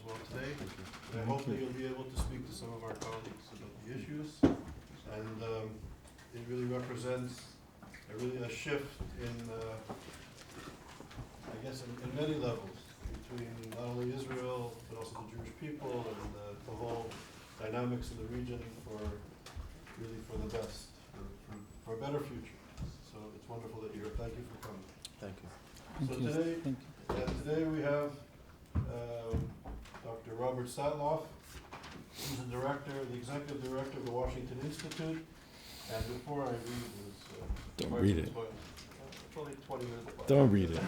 well today. And I hope that you'll be able to speak to some of our colleagues about the issues. And it really represents a shift in, I guess, in many levels between not only Israel, but also the Jewish people and the whole dynamics in the region for the best, for a better future. So it's wonderful that you're here. Thank you for coming. Thank you. Today we have Dr. Robert Satloff, who's the executive director of the Washington Institute. And before I read his, Don't read it. It's only 20 minutes. Don't read it.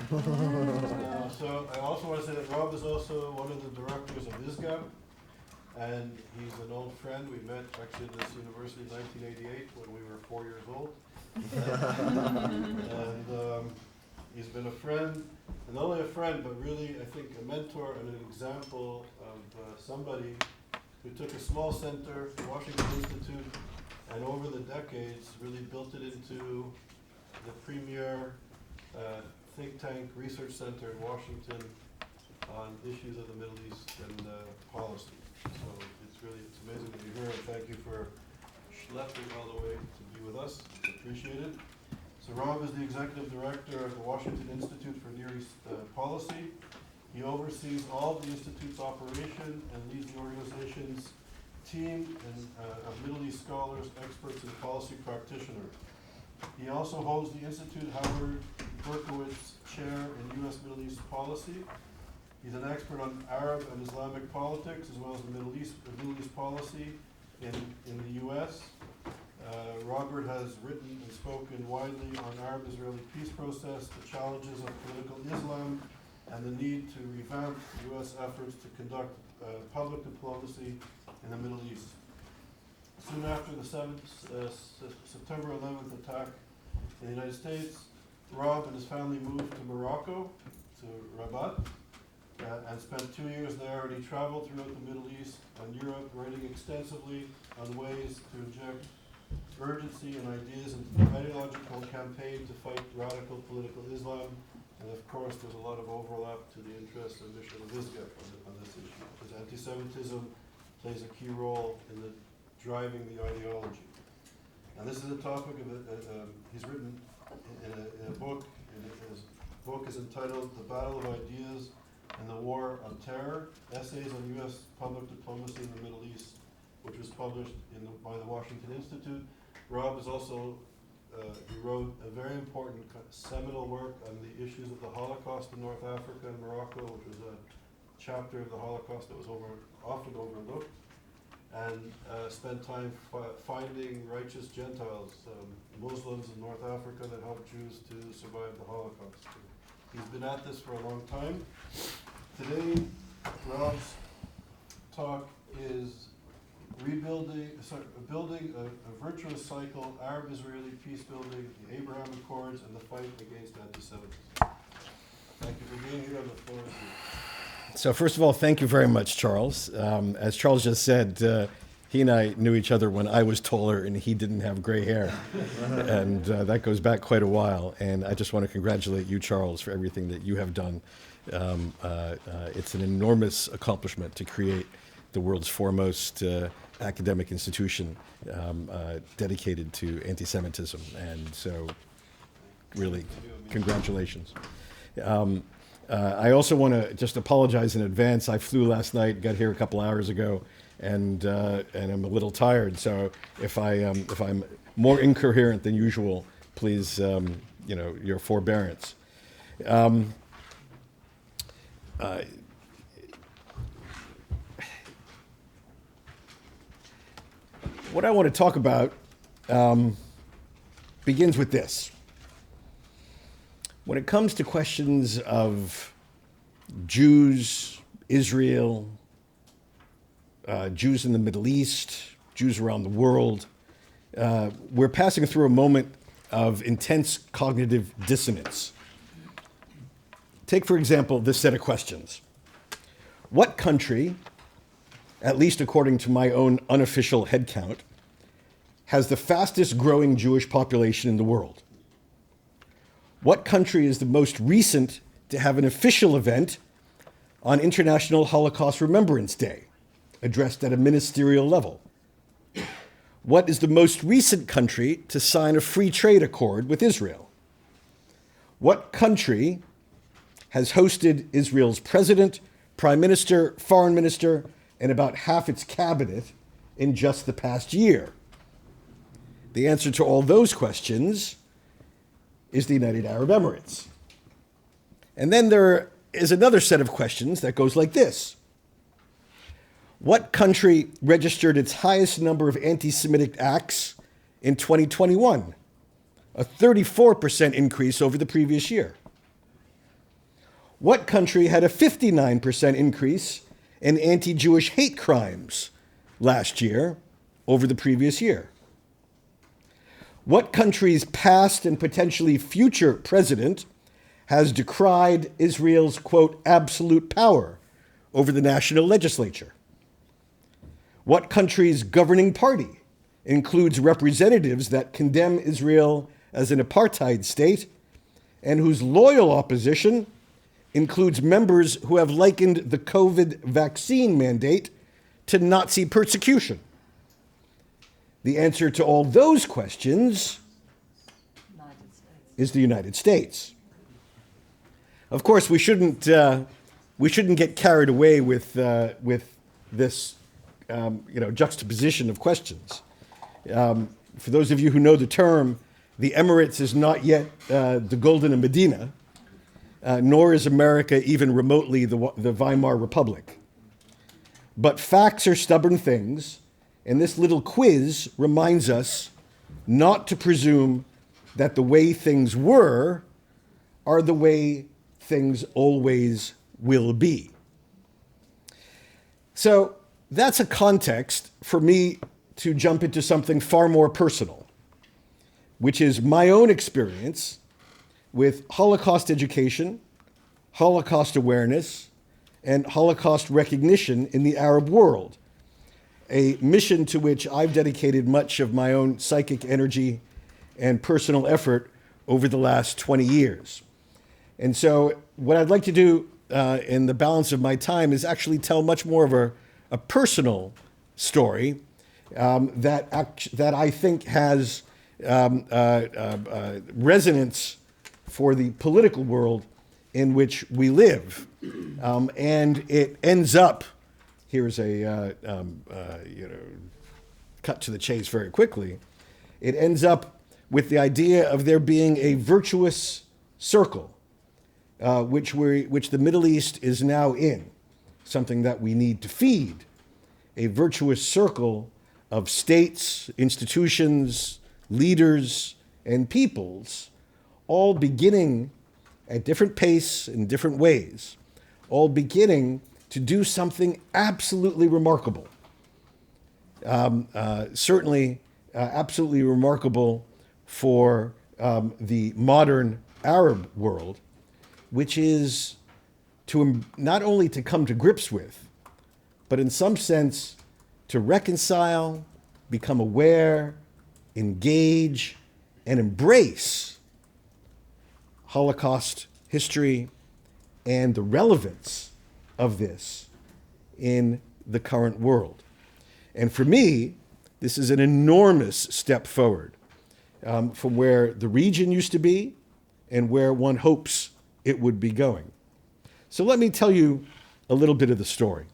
So I also want to say that Rob is also one of the directors of ISGAP, and he's an old friend. We met actually at this university in 1988 when we were 4 years old. And he's been a friend, and not only a friend, but really, I think, a mentor and an example of somebody who took a small center, the Washington Institute, and over the decades really built it into the premier think tank research center in Washington on issues of the Middle East and policy. So it's amazing that you're here, and thank you for schlepping all the way to be with us. It's appreciated. So Rob is the executive director of the Washington Institute for Near East Policy. He oversees all of the Institute's operation and leads the organization's team of Middle East scholars, experts, and policy practitioners. He also holds the Institute Howard Virtuous Chair in U.S. Middle East Policy. He's an expert on Arab and Islamic politics, as well as the Middle East policy in the U.S. Robert has written and spoken widely on Arab-Israeli peace process, the challenges of political Islam, and the need to revamp U.S. efforts to conduct public diplomacy in the Middle East. Soon after the September 11th attack in the United States, Rob and his family moved to Morocco, to Rabat, and spent 2 years there, and he traveled throughout the Middle East and Europe, writing extensively on ways to inject urgency and ideas into the ideological campaign to fight radical political Islam. And of course, there's a lot of overlap to the interests and mission of ISGAP on this issue, because anti-Semitism plays a key role in driving the ideology. And this is a topic he's written in a book, and his book is entitled The Battle of Ideas and the War on Terror, Essays on U.S. Public Diplomacy in the Middle East, which was published by the Washington Institute. Rob is also, he wrote a very important seminal work on the issues of the Holocaust in North Africa and Morocco, which was a chapter of the Holocaust that was often overlooked, and spent time finding righteous Gentiles, Muslims in North Africa that helped Jews to survive the Holocaust. He's been at this for a long time. Today, Rob's talk is building a virtuous cycle, Arab-Israeli peace building, the Abraham Accords, and the fight against anti-Semitism. Thank you for being here. On the floor is yours. So first of all, thank you very much, Charles. As Charles just said, he and I knew each other when I was taller and he didn't have gray hair. And that goes back quite a while. And I just want to congratulate you, Charles, for everything that you have done. It's an enormous accomplishment to create the world's foremost academic institution dedicated to anti-Semitism. And so, really, congratulations. I also want to just apologize in advance. I flew last night, got here a couple hours ago, and I'm a little tired. So if I'm more incoherent than usual, please, your forbearance. What I want to talk about begins with this. When it comes to questions of Jews, Israel, Jews in the Middle East, Jews around the world, we're passing through a moment of intense cognitive dissonance. Take, for example, this set of questions. What country, at least according to my own unofficial headcount, has the fastest growing Jewish population in the world? What country is the most recent to have an official event on International Holocaust Remembrance Day, addressed at a ministerial level? What is the most recent country to sign a free trade accord with Israel? What country has hosted Israel's president, prime minister, foreign minister, and about half its cabinet in just the past year? The answer to all those questions is the United Arab Emirates. And then there is another set of questions that goes like this. What country registered its highest number of anti-Semitic acts in 2021? A 34% increase over the previous year. What country had a 59% increase in anti-Jewish hate crimes last year over the previous year? What country's past and potentially future president has decried Israel's, quote, absolute power over the national legislature? What country's governing party includes representatives that condemn Israel as an apartheid state and whose loyal opposition includes members who have likened the COVID vaccine mandate to Nazi persecution? The answer to all those questions is the United States. Of course, we shouldn't get carried away with this juxtaposition of questions. For those of you who know the term, the Emirates is not yet the Golden Medina, nor is America even remotely the Weimar Republic. But facts are stubborn things, and this little quiz reminds us not to presume that the way things were are the way things always will be. So that's a context for me to jump into something far more personal, which is my own experience with Holocaust education, Holocaust awareness, and Holocaust recognition in the Arab world, a mission to which I've dedicated much of my own psychic energy and personal effort over the last 20 years. And so what I'd like to do in the balance of my time is actually tell much more of a personal story that I think has resonance for the political world in which we live. And it ends up, here's a cut to the chase very quickly, it ends up with the idea of there being a virtuous circle, which the Middle East is now in, something that we need to feed, a virtuous circle of states, institutions, leaders, and peoples, all beginning at different pace in different ways, all beginning to do something absolutely remarkable. Certainly absolutely remarkable for the modern Arab world, which is to not only to come to grips with, but in some sense to reconcile, become aware, engage, and embrace Holocaust history and the relevance of this in the current world. And for me, this is an enormous step forward from where the region used to be and where one hopes it would be going. So let me tell you a little bit of the story.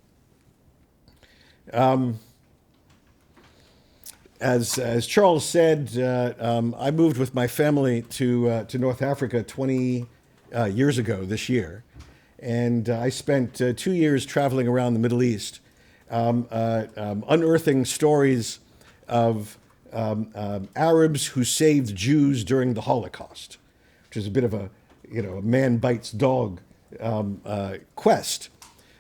As Charles said, I moved with my family to North Africa 20 years ago this year, and I spent 2 years traveling around the Middle East, unearthing stories of Arabs who saved Jews during the Holocaust, which is a bit of a man bites dog quest.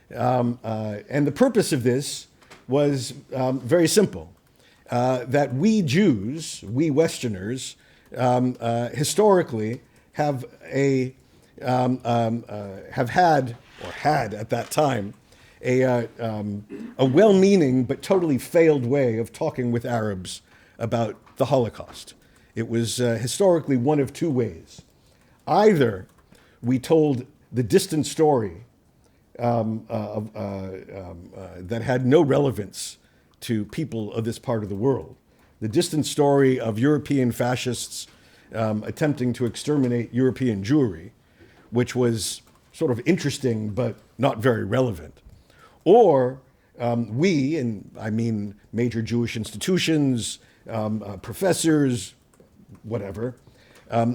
And the purpose of this was very simple. That we Jews, we Westerners, historically have had at that time a well-meaning but totally failed way of talking with Arabs about the Holocaust. It was historically one of two ways. Either we told the distant story that had no relevance to people of this part of the world. The distant story of European fascists attempting to exterminate European Jewry, which was sort of interesting but not very relevant. Or we, and I mean major Jewish institutions, professors, whatever,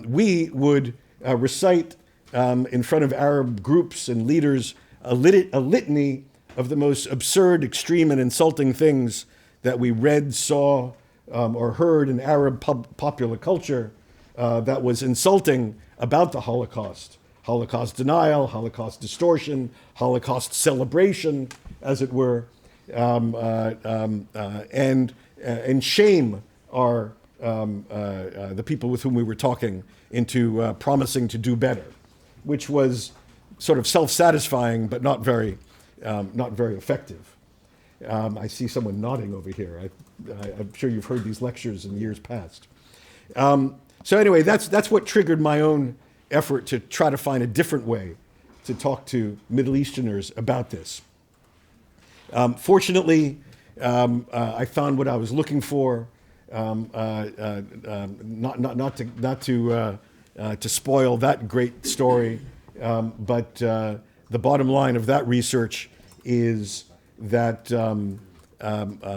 we would recite in front of Arab groups and leaders a litany of the most absurd, extreme, and insulting things that we read, saw, or heard in Arab popular culture that was insulting about the Holocaust. Holocaust denial, Holocaust distortion, Holocaust celebration, as it were, and shame our the people with whom we were talking into promising to do better, which was sort of self-satisfying but not very effective. I see someone nodding over here. I'm sure you've heard these lectures in years past. So anyway, that's what triggered my own effort to try to find a different way to talk to Middle Easterners about this. Fortunately, I found what I was looking for. Not to spoil that great story, but the bottom line of that research is that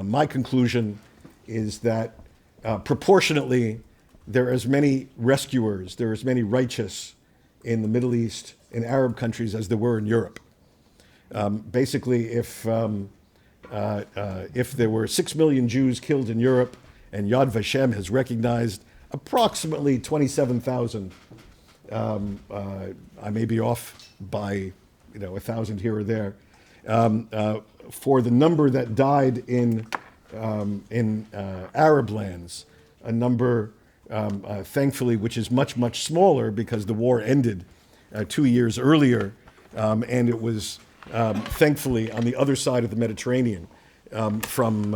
my conclusion is that proportionately there are as many rescuers, there are as many righteous in the Middle East, in Arab countries, as there were in Europe. Basically, if there were 6 million Jews killed in Europe, and Yad Vashem has recognized approximately 27,000, I may be off by 1,000 here or there, for the number that died in Arab lands, a number, thankfully, which is much, much smaller because the war ended 2 years earlier, and it was thankfully on the other side of the Mediterranean from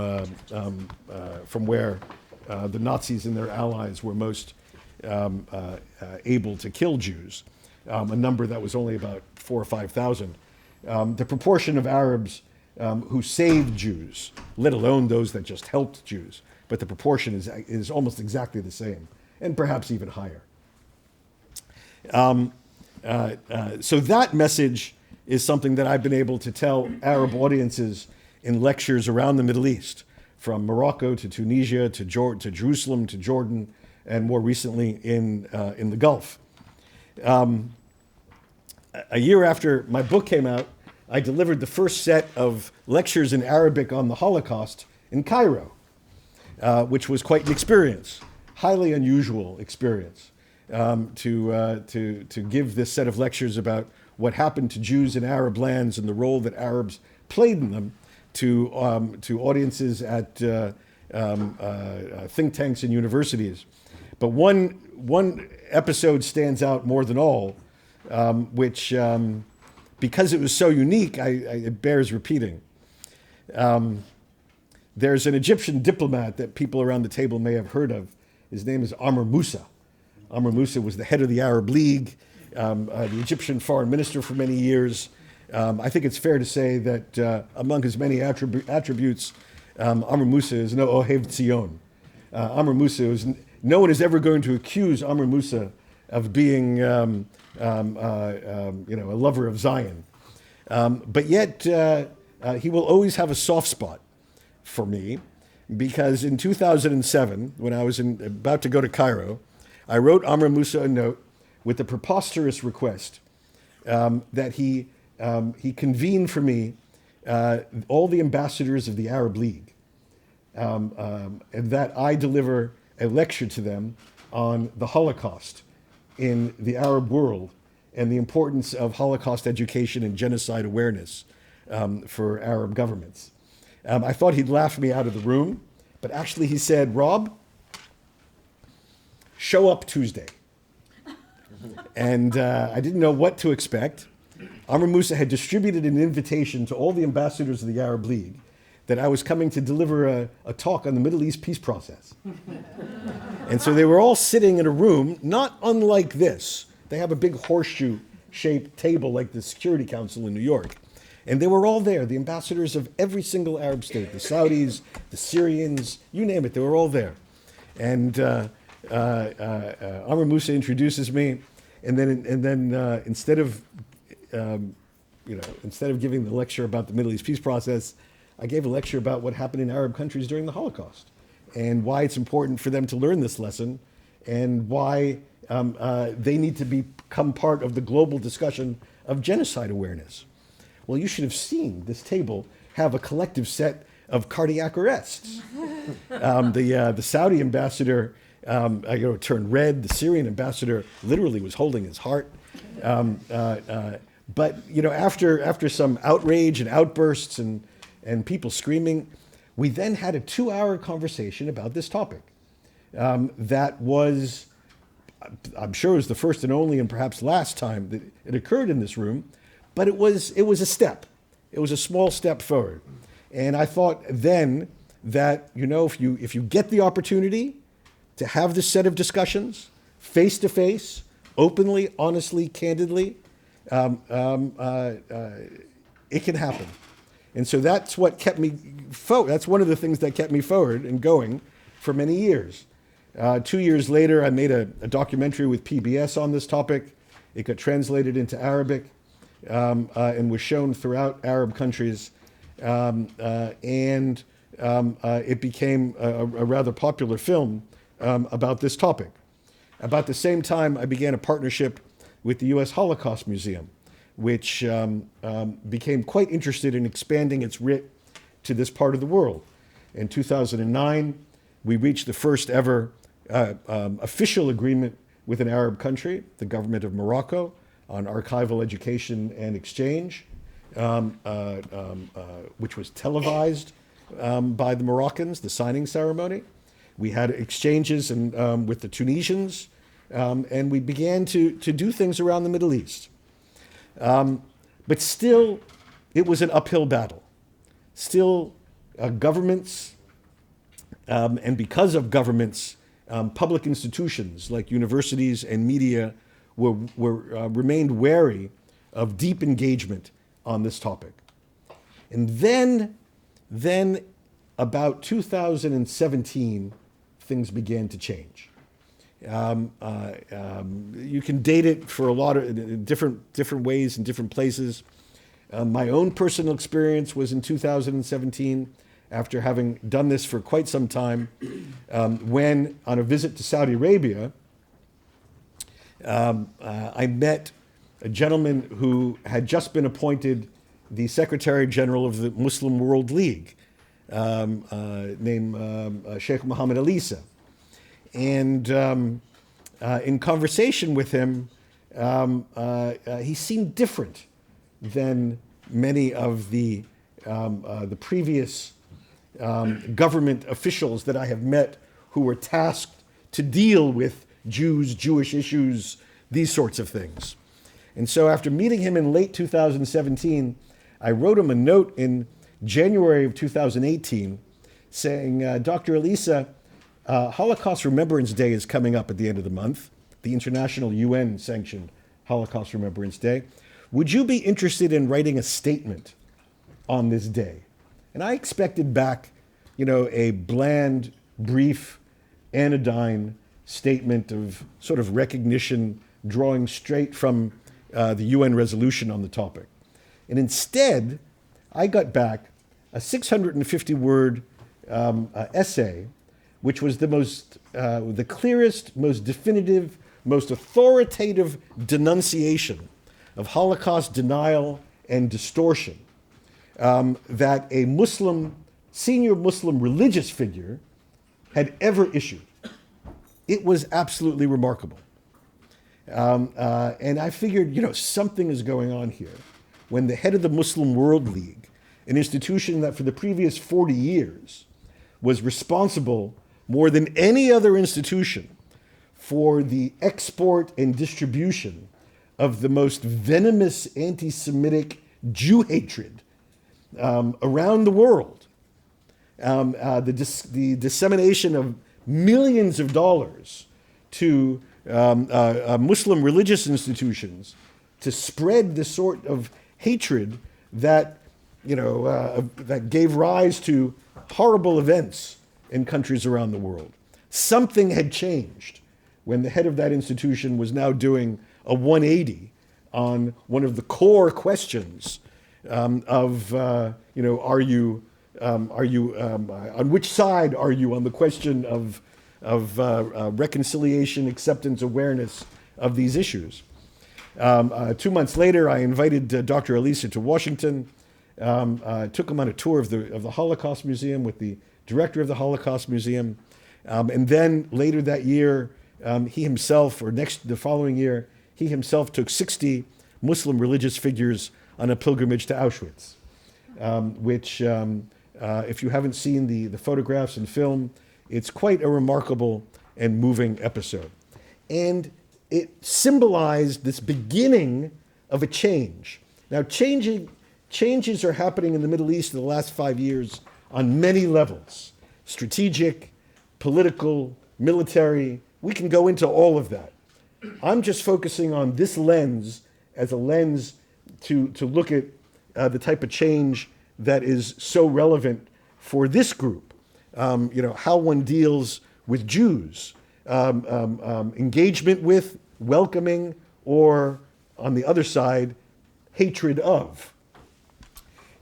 where the Nazis and their allies were most able to kill Jews, a number that was only about 4,000 or 5,000. The proportion of Arabs who saved Jews, let alone those that just helped Jews, but the proportion is almost exactly the same, and perhaps even higher. So that message is something that I've been able to tell Arab audiences in lectures around the Middle East, from Morocco to Tunisia to Jerusalem to Jordan, and more recently in the Gulf. A year after my book came out, I delivered the first set of lectures in Arabic on the Holocaust in Cairo, which was quite an experience, highly unusual experience, to give this set of lectures about what happened to Jews in Arab lands and the role that Arabs played in them, to audiences at think tanks and universities. But one episode stands out more than all, which, because it was so unique, it bears repeating. There's an Egyptian diplomat that people around the table may have heard of. His name is Amr Moussa. Amr Moussa was the head of the Arab League, the Egyptian foreign minister for many years. I think it's fair to say that among his many attributes, Amr Moussa is no Ohev Tzion. Amr Moussa is, no one is ever going to accuse Amr Moussa of being a lover of Zion. But yet, he will always have a soft spot for me, because in 2007, when I was about to go to Cairo, I wrote Amr Moussa a note with the preposterous request that he convene for me all the ambassadors of the Arab League, and that I deliver a lecture to them on the Holocaust in the Arab world and the importance of Holocaust education and genocide awareness for Arab governments. I thought he'd laugh me out of the room, but actually he said, "Rob, show up Tuesday." And I didn't know what to expect. Amr Moussa had distributed an invitation to all the ambassadors of the Arab League that I was coming to deliver a talk on the Middle East peace process. And so they were all sitting in a room, not unlike this. They have a big horseshoe-shaped table like the Security Council in New York. And they were all there, the ambassadors of every single Arab state, the Saudis, the Syrians, you name it, they were all there. And Amr Moussa introduces me, and then instead of giving the lecture about the Middle East peace process, I gave a lecture about what happened in Arab countries during the Holocaust and why it's important for them to learn this lesson and why they need to become part of the global discussion of genocide awareness. Well, you should have seen this table have a collective set of cardiac arrests. The Saudi ambassador turned red. The Syrian ambassador literally was holding his heart. But after some outrage and outbursts and people screaming, we then had a 2-hour conversation about this topic. That was, I'm sure it was the first and only and perhaps last time that it occurred in this room, but it was a step. It was a small step forward. And I thought then that, if you get the opportunity to have this set of discussions, face to face, openly, honestly, candidly, it can happen. And so that's what kept me that's one of the things that kept me forward and going for many years. 2 years later, I made a documentary with PBS on this topic. It got translated into Arabic and was shown throughout Arab countries. It became a rather popular film about this topic. About the same time, I began a partnership with the U.S. Holocaust Museum, which became quite interested in expanding its writ to this part of the world. In 2009, we reached the first ever official agreement with an Arab country, the government of Morocco, on archival education and exchange, which was televised by the Moroccans, the signing ceremony. We had exchanges with the Tunisians, and we began to do things around the Middle East. But still, it was an uphill battle. Still, governments, and because of governments, public institutions like universities and media remained wary of deep engagement on this topic. And then about 2017, things began to change. You can date it for a lot of different ways and different places. My own personal experience was in 2017, after having done this for quite some time, when on a visit to Saudi Arabia, I met a gentleman who had just been appointed the Secretary General of the Muslim World League, named Sheikh Mohammad Alisa. And in conversation with him, he seemed different than many of the previous government officials that I have met who were tasked to deal with Jews, Jewish issues, these sorts of things. And so after meeting him in late 2017, I wrote him a note in January of 2018 saying, Dr. Alisa, Holocaust Remembrance Day is coming up at the end of the month, the International UN-sanctioned Holocaust Remembrance Day. Would you be interested in writing a statement on this day? And I expected back, a bland, brief, anodyne statement of sort of recognition drawing straight from the UN resolution on the topic. And instead, I got back a 650-word essay, which was the clearest, most definitive, most authoritative denunciation of Holocaust denial and distortion that a senior Muslim religious figure had ever issued. It was absolutely remarkable. And I figured, something is going on here when the head of the Muslim World League, an institution that for the previous 40 years was responsible more than any other institution for the export and distribution of the most venomous anti-Semitic Jew hatred around the world, the dissemination of millions of dollars to Muslim religious institutions to spread the sort of hatred that that gave rise to horrible events in countries around the world. Something had changed when the head of that institution was now doing a 180 on one of the core questions on which side are you on the question of reconciliation, acceptance, awareness of these issues. 2 months later, I invited Dr. Elisa to Washington, took him on a tour of the Holocaust Museum with the director of the Holocaust Museum, and then later that year, the following year, he himself took 60 Muslim religious figures on a pilgrimage to Auschwitz, which, if you haven't seen the photographs and film, it's quite a remarkable and moving episode. And it symbolized this beginning of a change. Now, changes are happening in the Middle East in the last 5 years on many levels: strategic, political, military. We can go into all of that. I'm just focusing on this lens as a lens to look at the type of change that is so relevant for this group. How one deals with Jews, engagement with, welcoming, or on the other side, hatred of.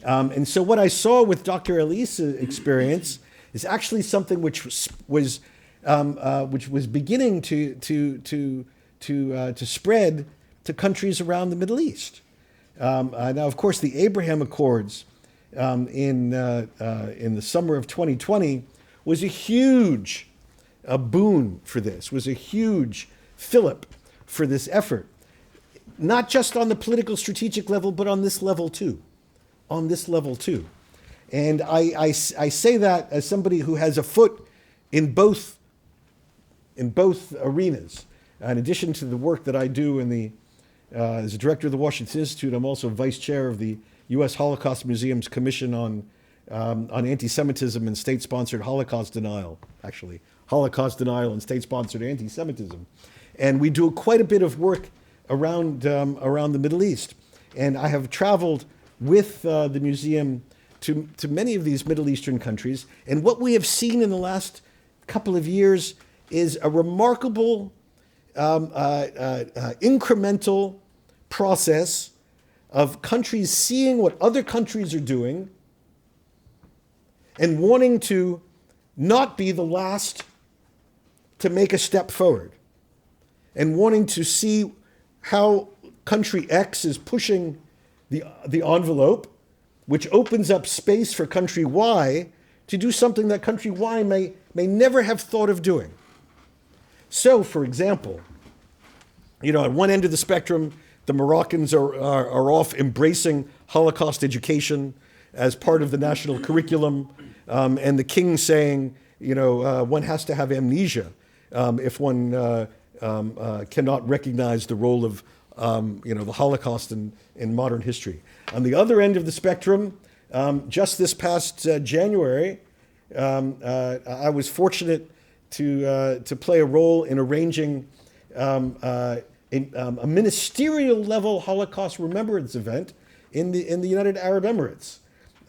And so what I saw with Dr. Elisa's experience is actually something which was beginning to spread to countries around the Middle East. Now, of course, the Abraham Accords in the summer of 2020 was a huge boon for this, was a huge fillip for this effort, not just on the political strategic level, but on this level too. And I say that as somebody who has a foot in both arenas. In addition to the work that I do as a director of the Washington Institute, I'm also vice chair of the U.S. Holocaust Museum's Commission on Antisemitism and State-Sponsored Holocaust Denial, actually. Holocaust Denial and State-Sponsored Antisemitism. And we do quite a bit of work around the Middle East. And I have traveled with the museum to many of these Middle Eastern countries. And what we have seen in the last couple of years is a remarkable incremental process of countries seeing what other countries are doing and wanting to not be the last to make a step forward, and wanting to see how country X is pushing the envelope, which opens up space for country Y to do something that country Y may never have thought of doing. So, for example, at one end of the spectrum, the Moroccans are off embracing Holocaust education as part of the national curriculum, and the king saying, one has to have amnesia if one cannot recognize the role of, the Holocaust in modern history. On the other end of the spectrum, just this past January, I was fortunate to play a role in arranging a ministerial level Holocaust remembrance event in the United Arab Emirates,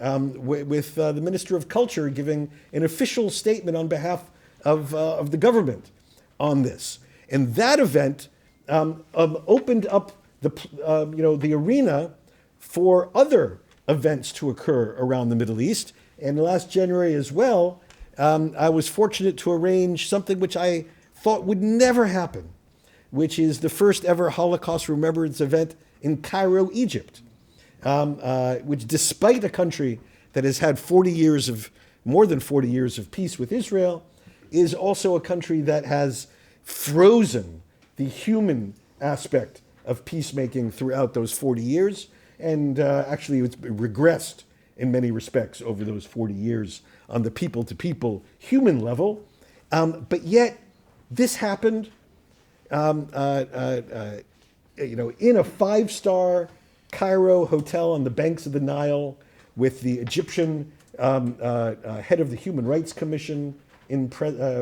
with the Minister of Culture giving an official statement on behalf of the government on this. And that event opened up the arena for other events to occur around the Middle East. And last January as well, I was fortunate to arrange something which I thought would never happen, which is the first ever Holocaust remembrance event in Cairo, Egypt, which, despite a country that has had more than 40 years of peace with Israel, is also a country that has frozen the human aspect of peacemaking throughout those 40 years, and actually it's regressed in many respects over those 40 years on the people-to-people human level. But yet, this happened in a 5-star Cairo hotel on the banks of the Nile, with the Egyptian head of the Human Rights Commission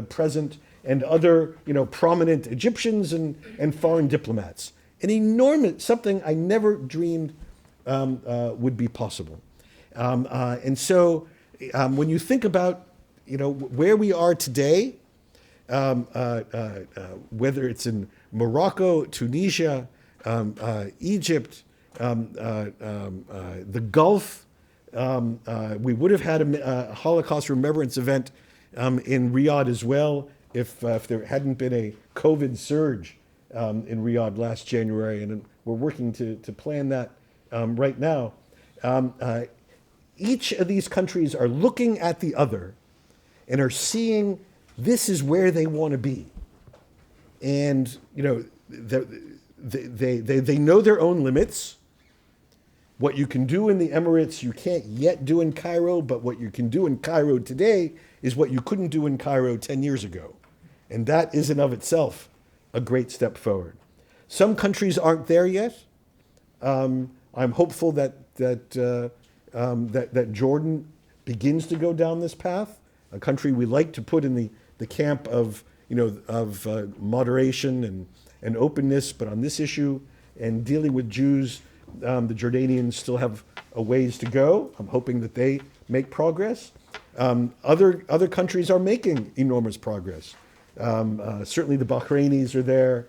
present, and other prominent Egyptians and foreign diplomats. An enormous, something I never dreamed would be possible. And so when you think about, where we are today, whether it's in Morocco, Tunisia, Egypt, the Gulf, we would have had a Holocaust remembrance event in Riyadh as well if there hadn't been a COVID surge in Riyadh last January, and we're working to plan that right now. Each of these countries are looking at the other and are seeing this is where they want to be. And, they know their own limits. What you can do in the Emirates, you can't yet do in Cairo, but what you can do in Cairo today is what you couldn't do in Cairo 10 years ago. And that is in of itself a great step forward. Some countries aren't there yet. I'm hopeful that Jordan begins to go down this path, a country we like to put in the camp of moderation and openness, but on this issue and dealing with Jews, the Jordanians still have a ways to go. I'm hoping that they make progress. Other countries are making enormous progress. Certainly the Bahrainis are there,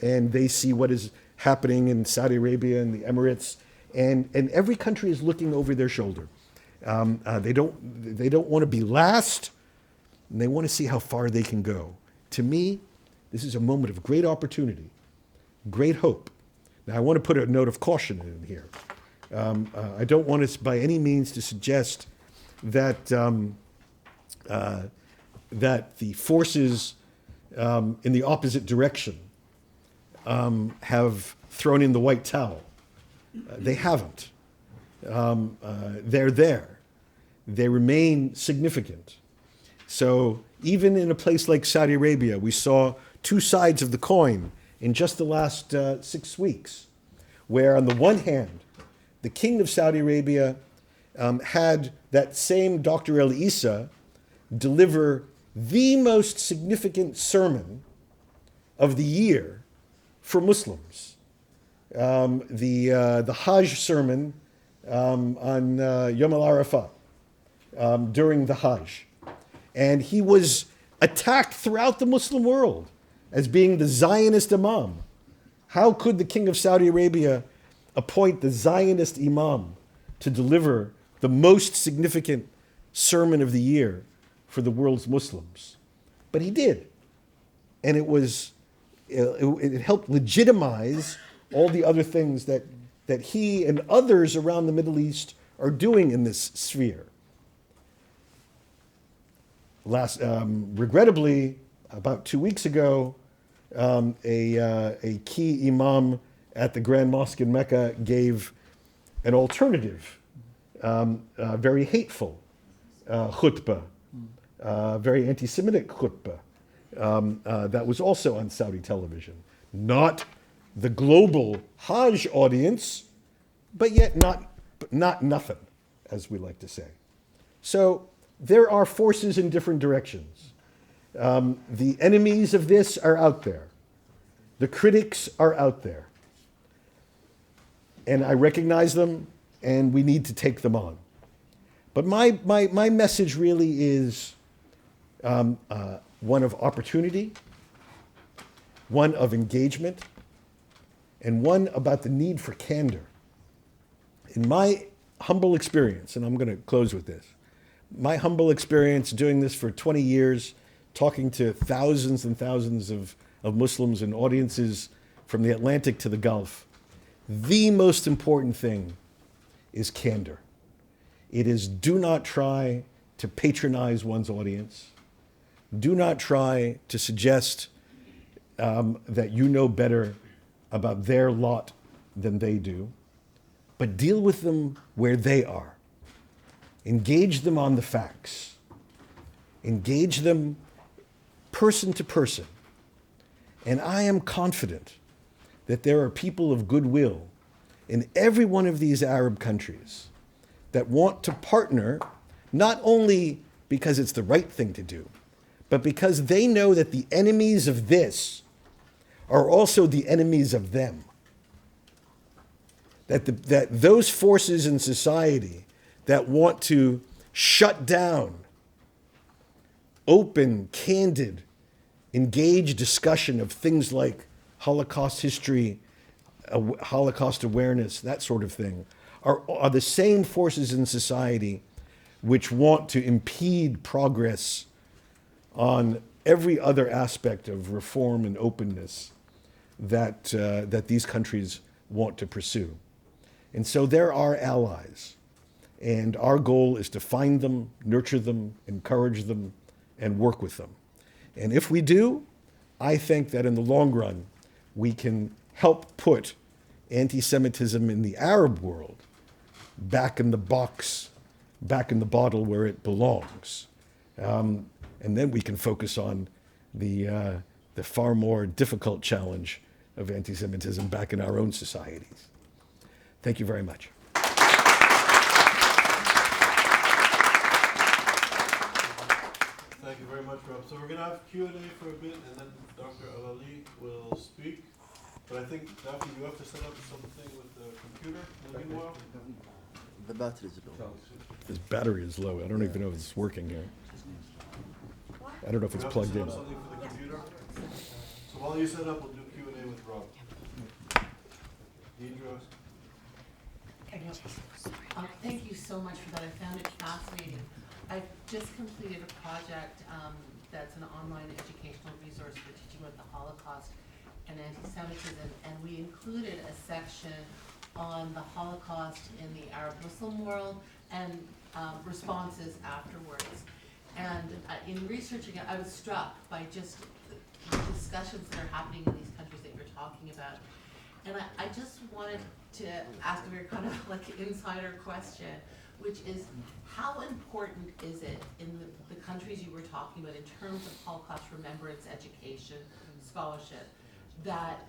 and they see what is happening in Saudi Arabia and the Emirates, and every country is looking over their shoulder. They don't want to be last, and they want to see how far they can go. To me, this is a moment of great opportunity, great hope. Now, I want to put a note of caution in here. I don't want us by any means to suggest that that the forces in the opposite direction have thrown in the white towel. They haven't. They're there. They remain significant. So even in a place like Saudi Arabia, we saw two sides of the coin in just the last 6 weeks, where on the one hand, the king of Saudi Arabia had that same Dr. El Issa deliver the most significant sermon of the year for Muslims. The Hajj sermon on Yom al-Arafat during the Hajj. And he was attacked throughout the Muslim world as being the Zionist imam. How could the king of Saudi Arabia appoint the Zionist imam to deliver the most significant sermon of the year for the world's Muslims? But he did. And it helped legitimize all the other things that he and others around the Middle East are doing in this sphere. Regrettably, about 2 weeks ago, a key imam at the Grand Mosque in Mecca gave an alternative, very hateful khutbah, very anti-Semitic khutbah, that was also on Saudi television. Not the global Hajj audience, but yet not nothing, as we like to say. So there are forces in different directions. The enemies of this are out there. The critics are out there. And I recognize them, and we need to take them on. But my message really is one of opportunity, one of engagement, and one about the need for candor. In my humble experience, and I'm going to close with this, my humble experience doing this for 20 years, talking to thousands and thousands of Muslims and audiences from the Atlantic to the Gulf, the most important thing is candor. It is do not try to patronize one's audience. Do not try to suggest that you know better about their lot than they do, but deal with them where they are. Engage them on the facts. Engage them person to person. And I am confident that there are people of goodwill in every one of these Arab countries that want to partner, not only because it's the right thing to do, but because they know that the enemies of this are also the enemies of them. that those forces in society that want to shut down open, candid, engaged discussion of things like Holocaust history, Holocaust awareness, that sort of thing, are the same forces in society which want to impede progress on every other aspect of reform and openness that these countries want to pursue. And so they're our allies. And our goal is to find them, nurture them, encourage them, and work with them. And if we do, I think that in the long run, we can help put anti-Semitism in the Arab world back in the box, back in the bottle where it belongs. And then we can focus on the far more difficult challenge of anti-Semitism back in our own societies. Thank you very much. Thank you very much, Rob. So we're going to have Q&A for a bit, and then Dr. Alali will speak. But I think, Daphne, you have to set up something with the computer in the meanwhile. The battery is low. This battery is low. I don't even know if it's working here. I don't know if it's You have plugged to in. set up something for the computer. So while you set up, we'll do Q&A with Rob. Deidre? Thank you so much for that. I found it fascinating. I've just completed a project that's an online educational resource for teaching about the Holocaust and anti-Semitism, and we included a section on the Holocaust in the Arab-Muslim world and responses afterwards. And in researching it, I was struck by just the discussions that are happening in these countries that you're talking about. And I just wanted to ask a very kind of like insider question, which is how important is it in the countries you were talking about in terms of Holocaust remembrance, education, scholarship, that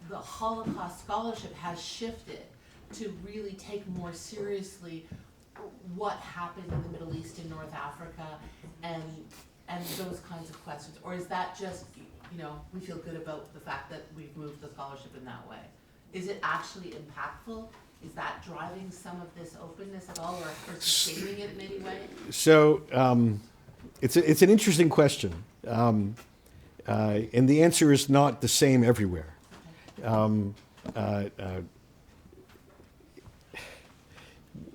the Holocaust scholarship has shifted to really take more seriously what happened in the Middle East and North Africa and those kinds of questions? Or is that just, we feel good about the fact that we've moved the scholarship in that way? Is it actually impactful? Is that driving some of this openness at all, or sustaining it in any way? So it's an interesting question, and the answer is not the same everywhere.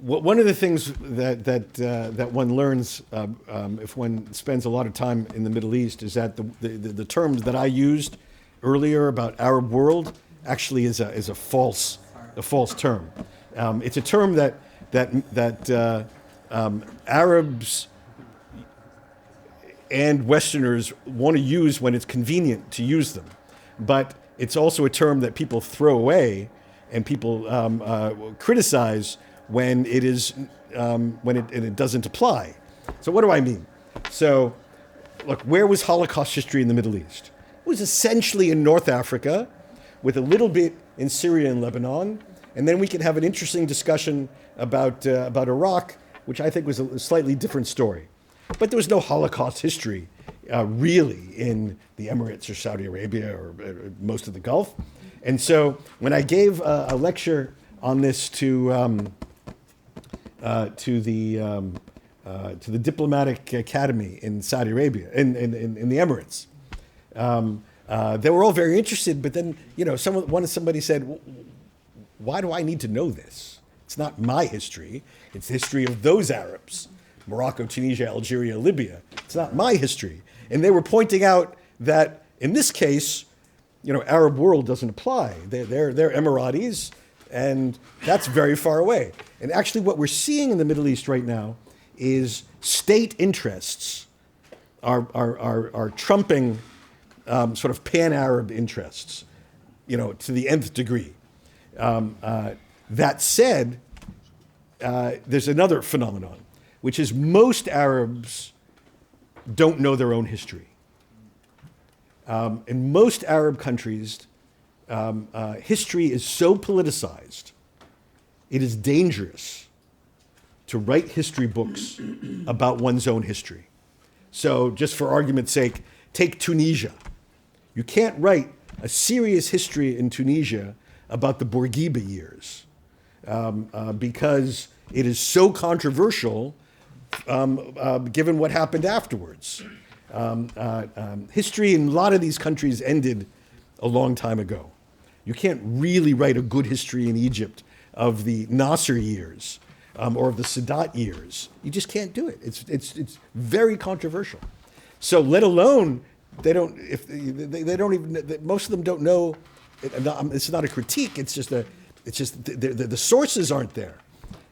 One of the things that one learns if one spends a lot of time in the Middle East is that the terms that I used earlier about Arab world actually is a false term. It's a term that Arabs and Westerners want to use when it's convenient to use them, but it's also a term that people throw away and people criticize when it is when it doesn't apply. So what do I mean? So look, where was Holocaust history in the Middle East? It was essentially in North Africa, with a little bit in Syria and Lebanon, and then we can have an interesting discussion about Iraq, which I think was a slightly different story. But there was no Holocaust history really in the Emirates or Saudi Arabia or most of the Gulf. And so when I gave a lecture on this to the diplomatic academy in Saudi Arabia, in the Emirates, they were all very interested. But then, somebody said, "Why do I need to know this? It's not my history. It's the history of those Arabs, Morocco, Tunisia, Algeria, Libya. It's not my history." And they were pointing out that in this case, Arab world doesn't apply. They're Emiratis, and that's very far away. And actually what we're seeing in the Middle East right now is state interests are trumping sort of pan-Arab interests, to the nth degree. That said, there's another phenomenon, which is most Arabs don't know their own history. In most Arab countries, history is so politicized, it is dangerous to write history books about one's own history. So just for argument's sake, take Tunisia. You can't write a serious history in Tunisia about the Bourguiba years, because it is so controversial given what happened afterwards. History in a lot of these countries ended a long time ago. You can't really write a good history in Egypt of the Nasser years or of the Sadat years. You just can't do it. It's very controversial. So let alone they don't even most of them don't know. It's not a critique. It's just the sources aren't there.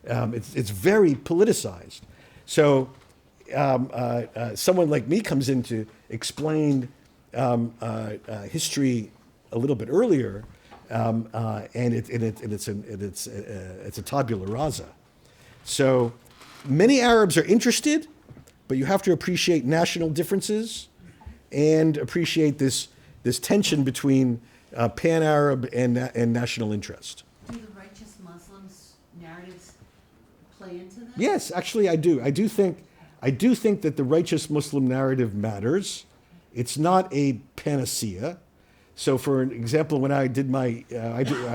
It's very politicized. So someone like me comes in to explain history a little bit earlier, and it's a tabula rasa. So many Arabs are interested, but you have to appreciate national differences and appreciate this tension between pan-Arab and national interest. Do the righteous Muslims narratives play into this? Yes, actually, I do. I do think that the righteous Muslim narrative matters. It's not a panacea. So, for an example, when I did I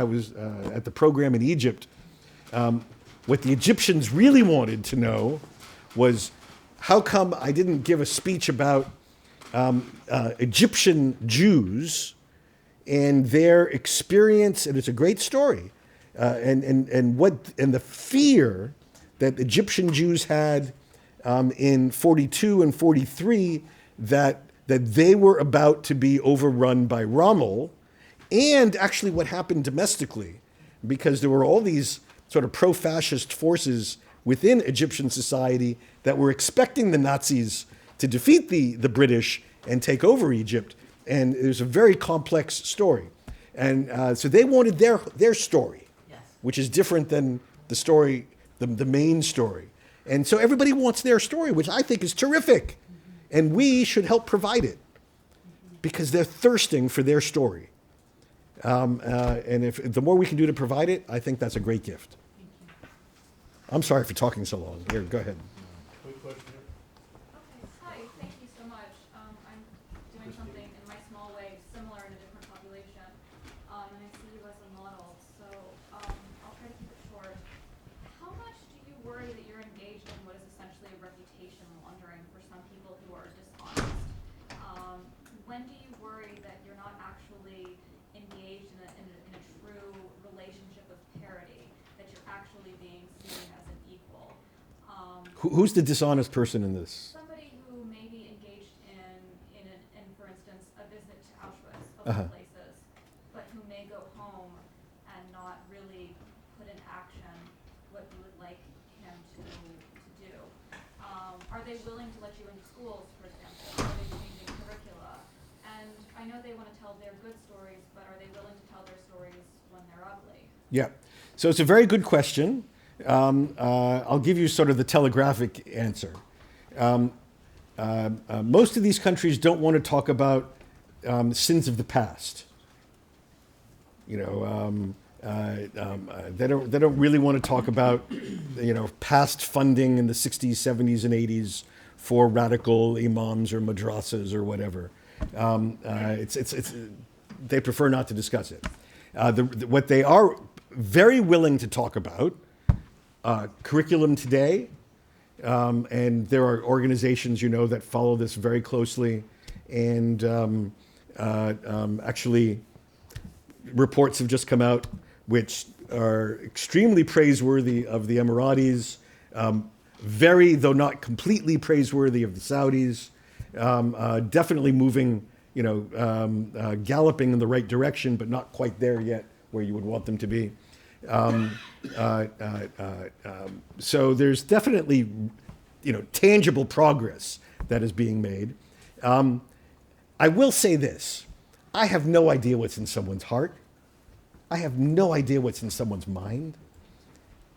was at the program in Egypt. What the Egyptians really wanted to know was how come I didn't give a speech about Egyptian Jews and their experience, and it's a great story, and the fear that Egyptian Jews had in 42 and 43 that they were about to be overrun by Rommel, and actually what happened domestically, because there were all these sort of pro-fascist forces within Egyptian society that were expecting the Nazis to defeat the British and take over Egypt. And it was a very complex story. And so they wanted their story, Yes. which is different than the story, the main story. And so everybody wants their story, which I think is terrific. And we should help provide it because they're thirsting for their story. And if the more we can do to provide it, I think that's a great gift. I'm sorry for talking so long. Here, go ahead. Quick question here. Okay, hi, thank you so much. I'm doing something in my small way similar in a different population, and I see you as a model, so I'll try to keep it short. How much do you worry that you're engaged in what is essentially a reputation laundering for some people who are dishonest? When do you worry that you're not actually engaged in a true relationship of parity, that you're actually being seen as an equal? Who's the dishonest person in this? Somebody who may be engaged in for instance, a visit to Auschwitz, of Uh-huh. all places, but who may go home and not really put in action what you would like him to do. Are they willing to let you into schools, for example? Are they changing curricula? And I know they want to tell their good stories, but are they willing to tell their stories when they're ugly? Yeah. So it's a very good question. I'll give you sort of the telegraphic answer. Most of these countries don't want to talk about sins of the past. You know, they don't really want to talk about past funding in the 60s, 70s, and 80s for radical imams or madrasas or whatever. They prefer not to discuss it. What they are very willing to talk about, curriculum today, and there are organizations that follow this very closely, and actually reports have just come out which are extremely praiseworthy of the Emiratis, very, though not completely praiseworthy of the Saudis, definitely moving, galloping in the right direction, but not quite there yet where you would want them to be. So there's definitely, tangible progress that is being made. I will say this. I have no idea what's in someone's heart. I have no idea what's in someone's mind.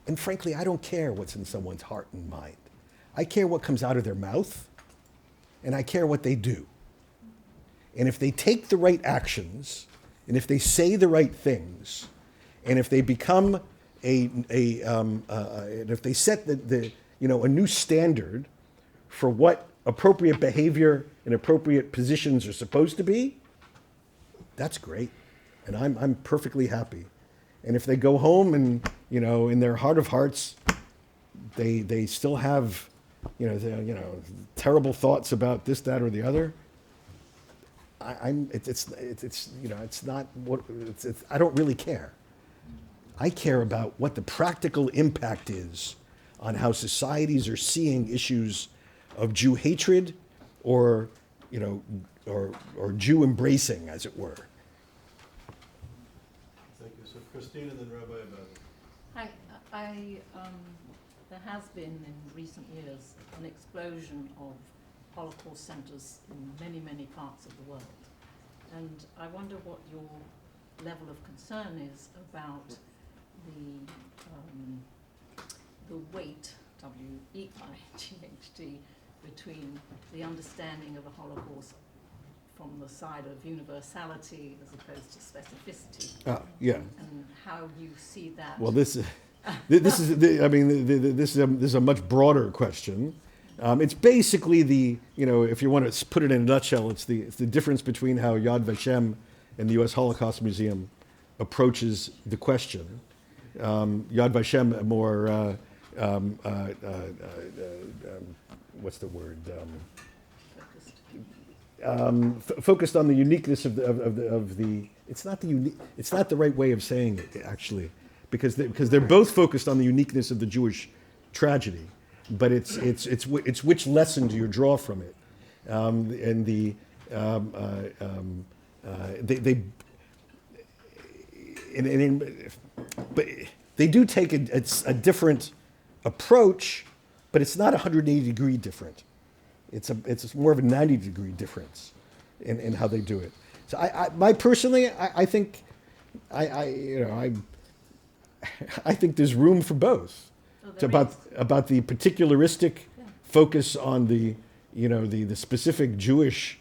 And frankly, I don't care what's in someone's heart and mind. I care what comes out of their mouth, and I care what they do. And if they take the right actions, and if they say the right things, and if they become and if they set a new standard for what appropriate behavior and appropriate positions are supposed to be, that's great, and I'm perfectly happy. And if they go home and, in their heart of hearts, they still have, terrible thoughts about this, that, or the other, it's not what, I don't really care. I care about what the practical impact is on how societies are seeing issues of Jew hatred or Jew embracing, as it were. Thank you. So Christine and then Rabbi Abadi. Hi, there has been in recent years an explosion of Holocaust centers in many, many parts of the world. And I wonder what your level of concern is about the weight, W-E-I-G-H-T, between the understanding of the Holocaust from the side of universality as opposed to specificity. Yeah. And how you see that. Well, this is a much broader question. It's basically if you want to put it in a nutshell, it's the difference between how Yad Vashem and the U.S. Holocaust Museum approaches the question. Yad Vashem more, what's the word? Focused on the uniqueness of the. It's not the unique. It's not the right way of saying it, actually, because they're both focused on the uniqueness of the Jewish tragedy, but it's which lesson do you draw from it, and but they do take a different approach, but it's not 180-degree different. It's more of a 90-degree difference in how they do it. So I think I think there's room for both. It's about the particularistic focus on the specific Jewish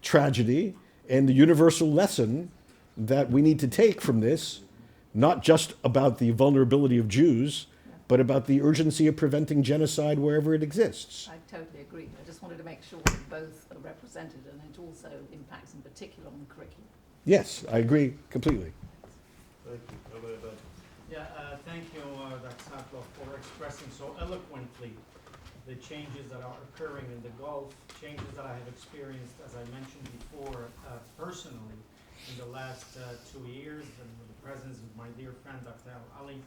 tragedy and the universal lesson that we need to take from this, not just about the vulnerability of Jews, but about the urgency of preventing genocide wherever it exists. I totally agree. I just wanted to make sure that both are represented, and it also impacts in particular on the curriculum. Yes, I agree completely. Thank you. Rabbi Abadi. Yeah, thank you, Dr. Satloff, for expressing so eloquently the changes that are occurring in the Gulf, changes that I have experienced, as I mentioned before, personally in the last 2 years, and with the presence of my dear friend, Dr. Ali.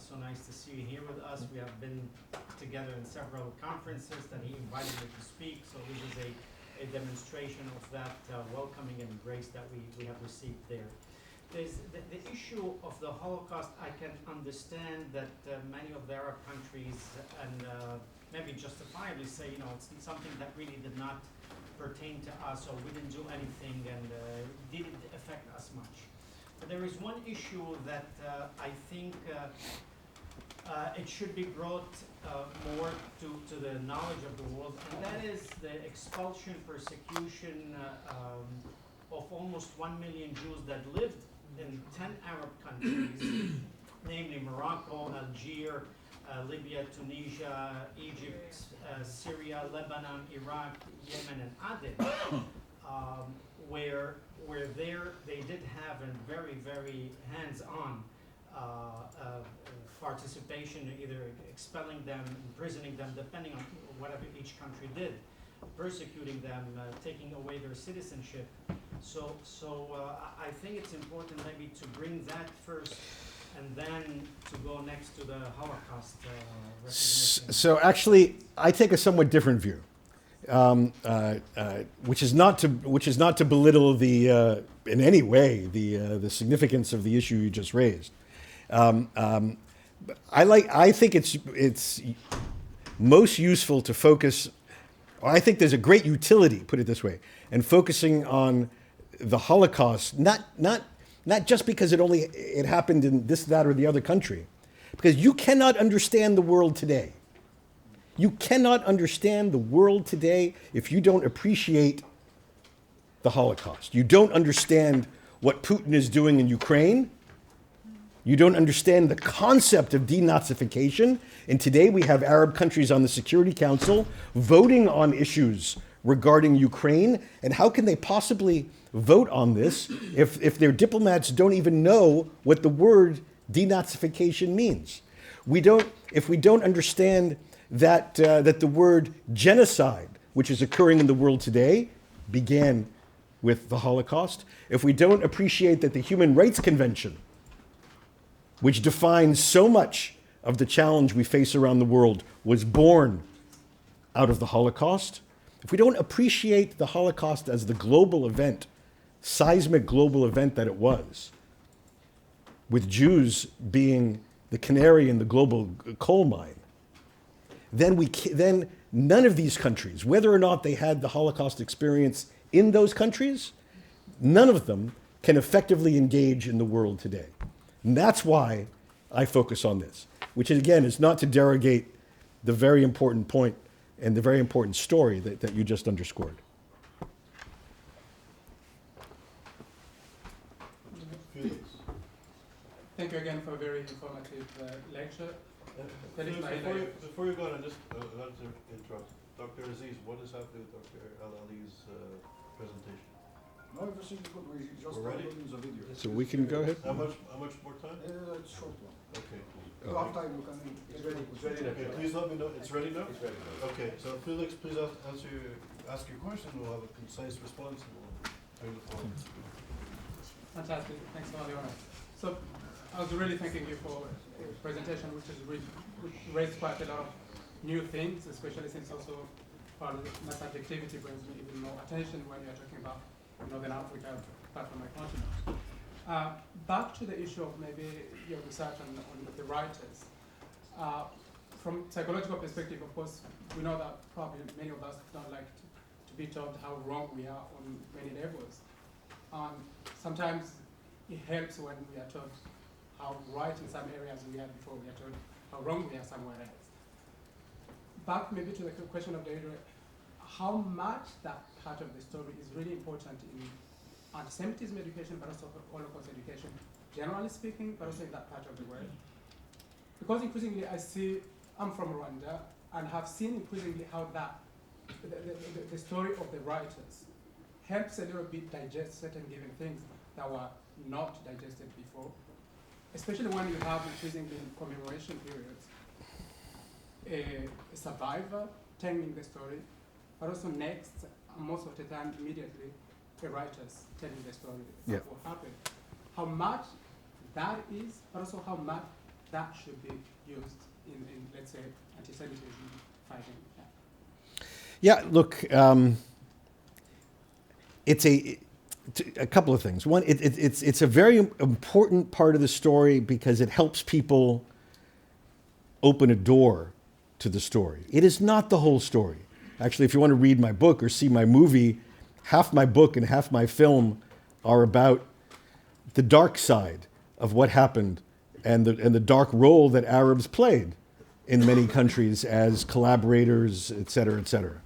So nice to see you here with us. We have been together in several conferences that he invited me to speak, so this is a demonstration of that welcoming and embrace that we have received there. There's the issue of the Holocaust. I can understand that many of the Arab countries, and maybe justifiably say, it's something that really did not pertain to us, or we didn't do anything, and didn't affect us much. But there is one issue that I think it should be brought more to the knowledge of the world, and that is the expulsion, persecution of almost 1 million Jews that lived in 10 Arab countries, namely Morocco, Algeria, Libya, Tunisia, Egypt, Syria, Lebanon, Iraq, Yemen, and Aden, where they did have a very, very hands-on participation, either expelling them, imprisoning them, depending on whatever each country did, persecuting them, taking away their citizenship. So I think it's important maybe to bring that first, and then to go next to the Holocaust recognition. So actually, I take a somewhat different view, which is not to belittle in any way the significance of the issue you just raised. I think it's most useful to focus. I think there's a great utility, put it this way, in focusing on the Holocaust, not just because it happened in this, that, or the other country, because you cannot understand the world today. You cannot understand the world today if you don't appreciate the Holocaust. You don't understand what Putin is doing in Ukraine. You don't understand the concept of denazification. And today we have Arab countries on the Security Council voting on issues regarding Ukraine, and how can they possibly vote on this if their diplomats don't even know what the word denazification means? If we don't understand that the word genocide, which is occurring in the world today, began with the Holocaust, if we don't appreciate that the Human Rights Convention, which defines so much of the challenge we face around the world, was born out of the Holocaust, if we don't appreciate the Holocaust as the global event, seismic global event that it was, with Jews being the canary in the global coal mine, then none of these countries, whether or not they had the Holocaust experience in those countries, none of them can effectively engage in the world today. And that's why I focus on this, which again is not to derogate the very important point and the very important story that you just underscored. Felix. Thank you again for a very informative lecture. Felix, before you go on, I just want to interrupt. Dr. Aziz, what is happening with Dr. Al-Ali's presentation? No, everything is good. We just We're ready? downloading the video. So we can go ahead. How much more time? It's short one. Okay. You have time, you can. It's ready. Okay, please let me know. It's ready now? It's ready. Okay, so Felix, please ask your question. We'll have a concise response and we'll turn the floor. Fantastic. Thanks for the honor. So I was really thanking you for a presentation which has which raised quite a lot of new things, especially since also part of my subjectivity brings me even more attention when you're talking about Northern Africa, apart from my continent. Back to the issue of maybe your research on the writers. From psychological perspective, of course, we know that probably many of us don't like to be told how wrong we are on many levels. Sometimes it helps when we are told how right in some areas we are before we are told how wrong we are somewhere else. Back maybe to the question of the how much that part of the story is really important in anti-Semitism education, but also Holocaust education, generally speaking, but also in that part of the world. Because increasingly I'm from Rwanda, and have seen increasingly how the story of the writers helps a little bit digest certain given things that were not digested before, especially when you have increasingly commemoration periods. A survivor telling the story, but also next, most of the time, immediately, the writers telling the story of what happened. How much that is, but also how much that should be used in let's say, anti-Semitism fighting. Yeah, look, it's a couple of things. One, it's a very important part of the story because it helps people open a door to the story. It is not the whole story. Actually, if you want to read my book or see my movie, half my book and half my film are about the dark side of what happened and the dark role that Arabs played in many countries as collaborators, et cetera, et cetera.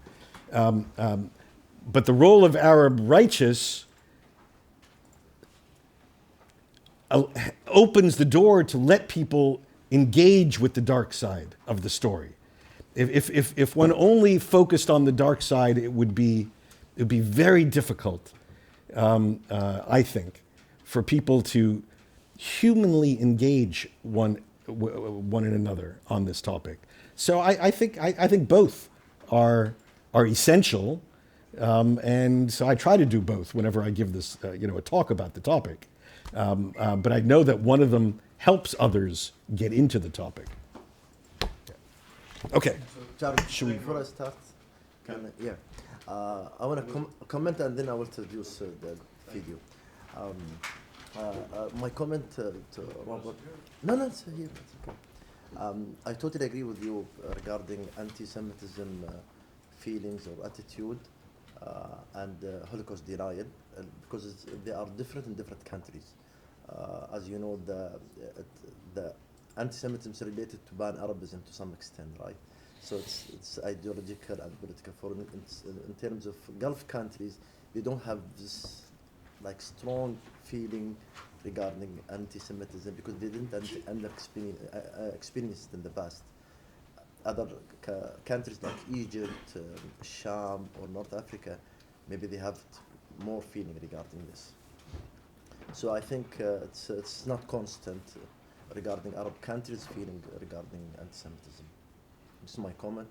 But the role of Arab righteous opens the door to let people engage with the dark side of the story. If one only focused on the dark side, it would be very difficult, I think, for people to humanly engage one and another on this topic. So I think both are essential, and so I try to do both whenever I give this a talk about the topic. But I know that one of them helps others get into the topic. Okay. Charles, before I start, I want to comment and then I will introduce the video. My comment to Robert. No, it's here. It's okay. I totally agree with you regarding anti-Semitism feelings or attitude and Holocaust denial because they are different in different countries. As you know, the anti-Semitism is related to pan-Arabism to some extent, right? So it's ideological and political. In terms of Gulf countries, they don't have this like strong feeling regarding anti-Semitism because they didn't experience it in the past. other countries like Egypt, Sham, or North Africa, maybe they have more feeling regarding this. So I think it's not constant regarding Arab countries' feeling regarding anti-Semitism. This is my comment.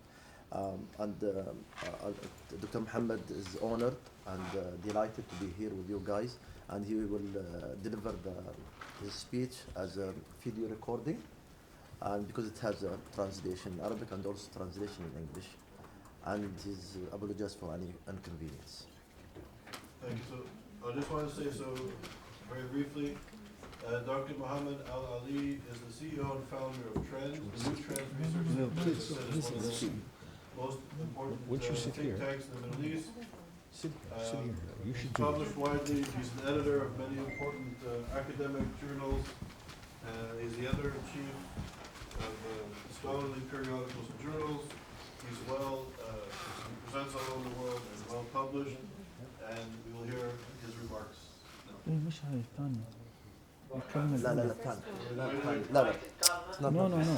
Dr. Mohammad is honored and delighted to be here with you guys, and he will deliver his speech as a video recording, and because it has a translation in Arabic and also translation in English, and he's apologized for any inconvenience. Thank you. So I just want to say very briefly, Dr. Mohammad Al-Ali is the CEO and founder of Trends, the New Trends Research Center. It's one of the most important think tanks in the Middle East. Sit here. You should do Published widely. He's an editor of many important academic journals. He's the editor-in-chief of scholarly periodicals and journals. He's he presents all over the world and well published, and we will hear his remarks now. مش هاي الثانية. يكمل. لا لا لا الثاني. لا لا. It's not No, no, no.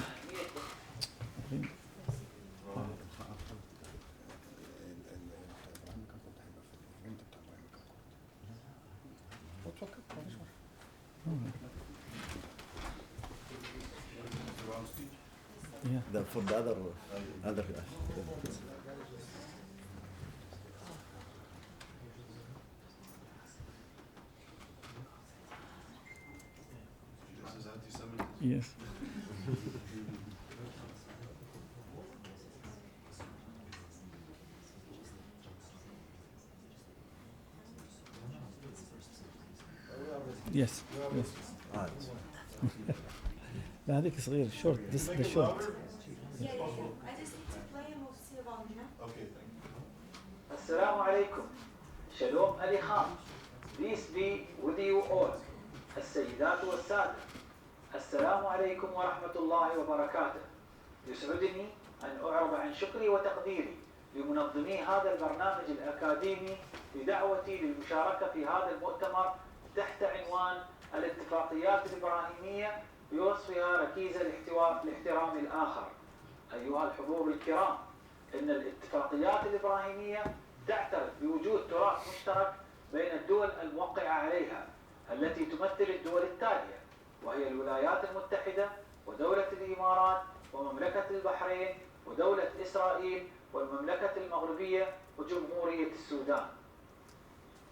Yeah. For the other This is anti-Semitism. Yes. Yes. Yes. لا هذيك صغير short. This Make the it short. louder? Yeah, I just need to play and we'll see about it. Okay, thank you. السلام عليكم. شلوم علي خان. Peace be with you all. السيدات والسادة. السلام عليكم ورحمة الله وبركاته. يسعدني أن أعرب عن شكري وتقديري لمنظمي هذا البرنامج الأكاديمي بدعوتي للمشاركة في هذا المؤتمر تحت عنوان الاتفاقيات الإبراهيمية بوصفها ركيزة لاحترام الآخر. أيها الحضور الكرام، إن الاتفاقيات الإبراهيمية تعترف بوجود تراث مشترك بين الدول الموقعة عليها التي تمثل الدول التالية، وهي الولايات المتحدة ودولة الإمارات ومملكة البحرين ودولة إسرائيل والمملكة المغربية وجمهورية السودان.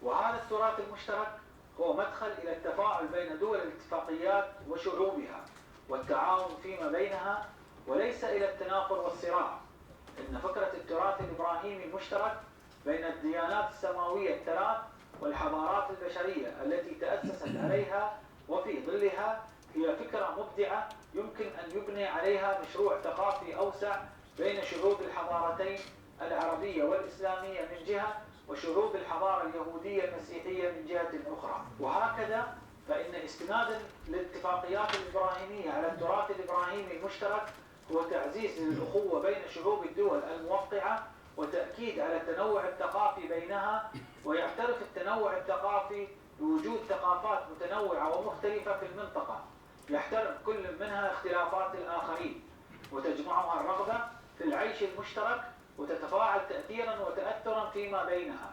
وهذا التراث المشترك هو مدخل إلى التفاعل بين دول الاتفاقيات وشعوبها والتعاون فيما بينها، وليس إلى التنافر والصراع. إن فكرة التراث الإبراهيمي المشترك بين الديانات السماوية الثلاث والحضارات البشرية التي تأسست عليها وفي ظلها هي فكرة مبدعة يمكن أن يبني عليها مشروع ثقافي أوسع بين شعوب الحضارتين العربية والإسلامية من جهة وشعوب الحضارة اليهودية المسيحية من جهة أخرى. وهكذا فإن استنادا للاتفاقيات الإبراهيمية على التراث الإبراهيمي المشترك هو تعزيز للأخوة بين شعوب الدول الموقعة وتأكيد على التنوع الثقافي بينها، ويعترف التنوع الثقافي بوجود ثقافات متنوعة ومختلفة في المنطقة يحترم كل منها اختلافات الآخرين، وتجمعها الرغبة في العيش المشترك وتتفاعل تأثيرا وتأثرا فيما بينها.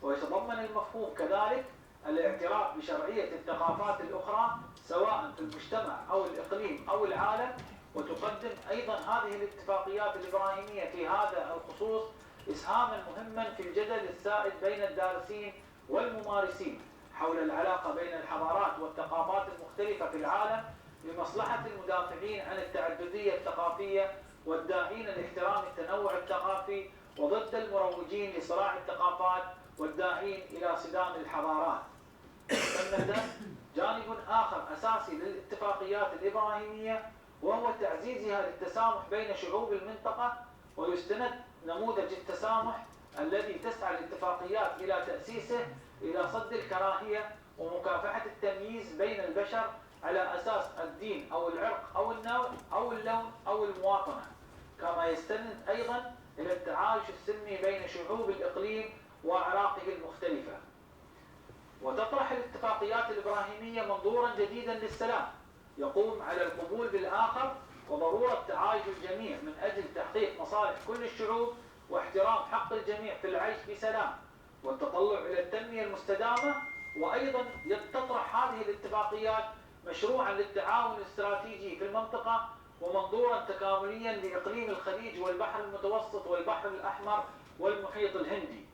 ويتضمن المفهوم كذلك الاعتراف بشرعية الثقافات الأخرى سواء في المجتمع أو الإقليم أو العالم. وتقدم أيضا هذه الاتفاقيات الإبراهيمية في هذا الخصوص إسهاما مهما في الجدل السائد بين الدارسين والممارسين حول العلاقة بين الحضارات والثقافات المختلفة في العالم لمصلحة المدافعين عن التعددية الثقافية والداعين لاحترام التنوع الثقافي وضد المروجين لصراع الثقافات والداعين إلى صدام الحضارات. ثمة جانب آخر أساسي للاتفاقيات الإبراهيمية وهو تعزيزها للتسامح بين شعوب المنطقة، ويستند نموذج التسامح الذي تسعى الاتفاقيات إلى تأسيسه إلى صد الكراهية ومكافحة التمييز بين البشر على أساس الدين أو العرق أو النوع أو اللون أو المواطنة، كما يستند أيضا إلى التعايش السلمي بين شعوب الإقليم وأعراقه المختلفة. وتطرح الاتفاقيات الإبراهيمية منظورا جديدا للسلام يقوم على القبول بالآخر وضرورة تعايش الجميع من أجل تحقيق مصالح كل الشعوب واحترام حق الجميع في العيش بسلام والتطلع إلى التنمية المستدامة. وأيضا تطرح هذه الاتفاقيات مشروعا للتعاون الاستراتيجي في المنطقة ومنظورا تكامليا لإقليم الخليج والبحر المتوسط والبحر الأحمر والمحيط الهندي،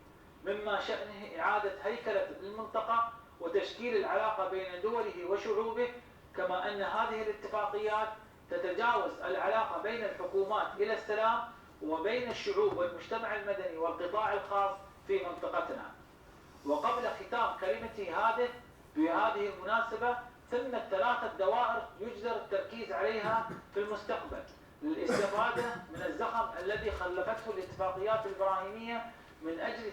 مما شأنه إعادة هيكلة المنطقة وتشكيل العلاقة بين دوله وشعوبه، كما أن هذه الاتفاقيات تتجاوز العلاقة بين الحكومات إلى السلام وبين الشعوب والمجتمع المدني والقطاع الخاص في منطقتنا. وقبل ختام كلمتي بهذه المناسبة ثمة 3 دوائر يجدر التركيز عليها في المستقبل للاستفادة من الزخم الذي خلفته الاتفاقيات الإبراهيمية من أجل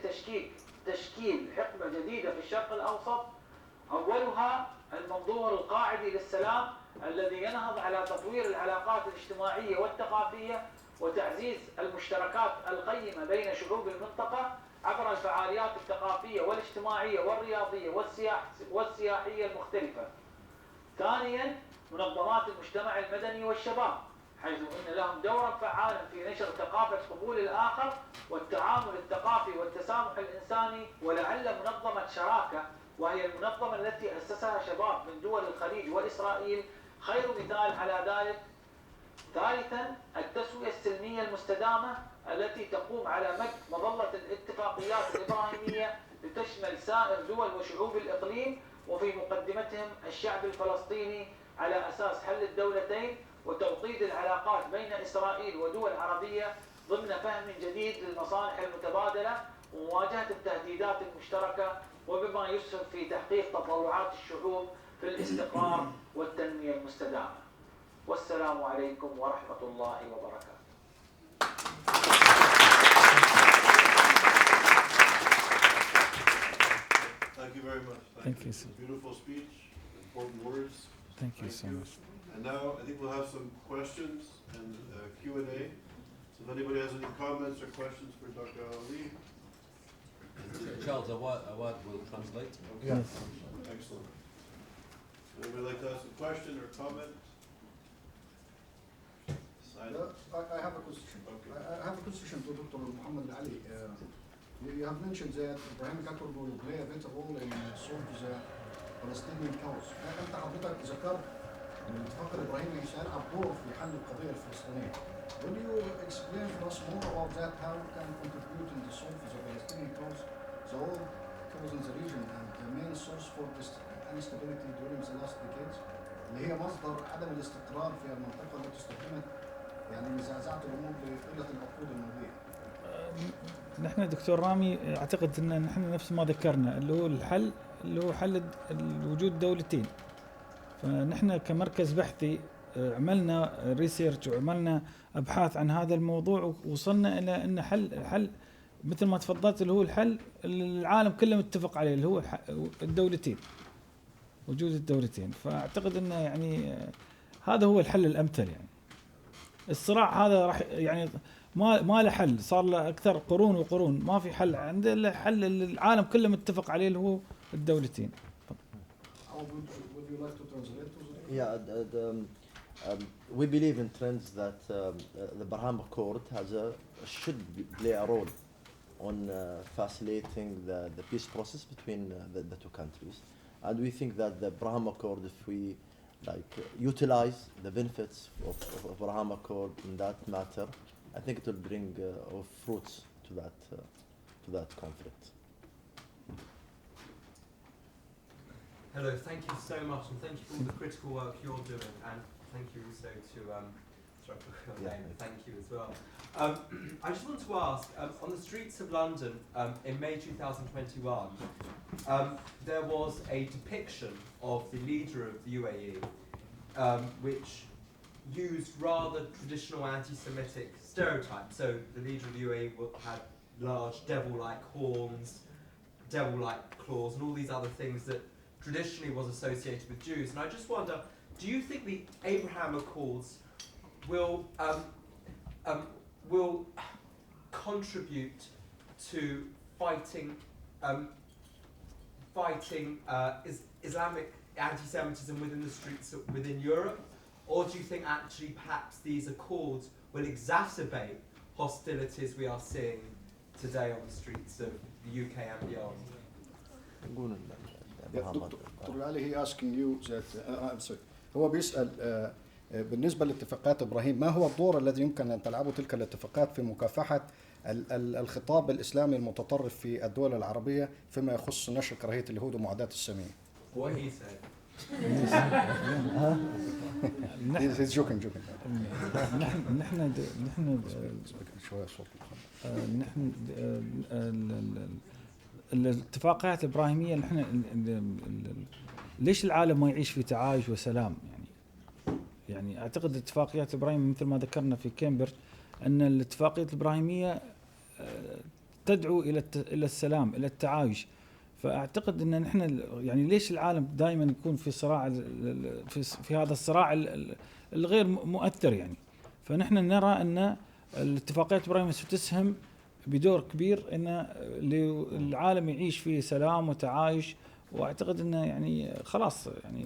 تشكيل حقبة جديدة في الشرق الأوسط. أولها المنظور القاعدي للسلام الذي ينهض على تطوير العلاقات الاجتماعية والثقافية وتعزيز المشتركات القيمة بين شعوب المنطقة عبر الفعاليات الثقافية والاجتماعية والرياضية والسياحية المختلفة. ثانيا منظمات المجتمع المدني والشباب، حيث أن لهم دورا فعالا في نشر ثقافة قبول الآخر والتعامل الثقافي والتسامح الإنساني، ولعل منظمة شراكة وهي المنظمة التي أسسها شباب من دول الخليج وإسرائيل خير مثال على ذلك. ثالثا التسوية السلمية المستدامة التي تقوم على مد مظلة الاتفاقيات الإبراهيمية لتشمل سائر دول وشعوب الإقليم وفي مقدمتهم الشعب الفلسطيني على أساس حل الدولتين وتوطيد العلاقات بين إسرائيل ودول عربية ضمن فهم جديد للمصالح المتبادلة ومواجهة التهديدات المشتركة، وبما يسهم في تحقيق تطلعات الشعوب في الاستقرار والتنمية المستدامة. والسلام عليكم ورحمة الله وبركاته. Thank you very much. Thank you, It's sir. a beautiful speech, important words. Thank you so much. And now I think we'll have some questions and Q&A. So if anybody has any comments or questions for Dr. Ali. Charles, Awad will translate. Okay. Yes. Excellent. Anybody like to ask a question or comment? Silent. I have a question. Okay. I have a question to Dr. Mohammad Ali. You have mentioned that Abrahamic Accord will play a better role in solving the Palestinian cause. أنت حضرتك ذكرت أن الاتفاق الإبراهيمي سيلعب دور في حل القضية الفلسطينية. Will you explain to us more about that? How it can contribute in the solve the Palestinian cause, the whole cause in the region, and the main source for this instability during the last decades, اللي هي مصدر عدم الاستقرار في المنطقة التي استخدمت يعني زعزعة الأمور لقلة العقود الماضية. نحن دكتور رامي اعتقد ان نحن نفس ما ذكرنا اللي هو حل وجود دولتين. فنحن كمركز بحثي عملنا ريسيرش وعملنا ابحاث عن هذا الموضوع ووصلنا الى ان حل مثل ما تفضلت اللي هو الحل اللي العالم كله متفق عليه اللي هو الدولتين، وجود الدولتين. فاعتقد انه يعني هذا هو الحل الامثل. يعني الصراع هذا راح يعني ما له حل، صار له اكثر قرون وقرون ما في حل عنده الا حل اللي العالم كله متفق عليه اللي هو الدولتين. Would you like to translate to the Yeah, we believe in trends that the Barham Accord should play a role on facilitating the peace process between the two countries, and we think that the Barham Accord, if we utilize the benefits of Barham Accord in that matter, I think it will bring fruits to that conflict. Hello, thank you so much, and thank you for all the critical work you're doing, and thank you also to, sorry, I forgot your name, thank you as well. I just want to ask, on the streets of London in May 2021, there was a depiction of the leader of the UAE, which used rather traditional anti-Semitic stereotypes. So the leader of the UAE had large devil-like horns, devil-like claws, and all these other things that traditionally was associated with Jews. And I just wonder, do you think the Abraham Accords will contribute to fighting Islamic anti-Semitism within the streets within Europe, Or do you think actually perhaps these accords will exacerbate hostilities we are seeing today on the streets of the UK and beyond? دكتور العلي هي asking you that I'm sorry. هو بيسأل بالنسبة لاتفاقات إبراهيم ما هو الدور الذي يمكن أن تلعبه تلك الاتفاقات في مكافحة الخطاب الإسلامي المتطرف في الدول العربية فيما يخص نشر كراهية اليهود ومعاداة الساميين. What he said. He's joking. نحن شوية صوت. نحن الاتفاقات الإبراهيمية نحن ليش العالم ما يعيش في تعايش وسلام يعني أعتقد الاتفاقيات الإبراهيمية مثل ما ذكرنا في كامبريدج أن الاتفاقيات الإبراهيمية تدعو إلى السلام إلى التعايش. فأعتقد أن نحن يعني ليش العالم دائما يكون في صراع في هذا الصراع الغير مؤثر يعني. فنحن نرى أن الاتفاقيات الإبراهيمية ستسهم بدور كبير أن العالم يعيش في سلام وتعايش. واعتقد انه يعني خلاص يعني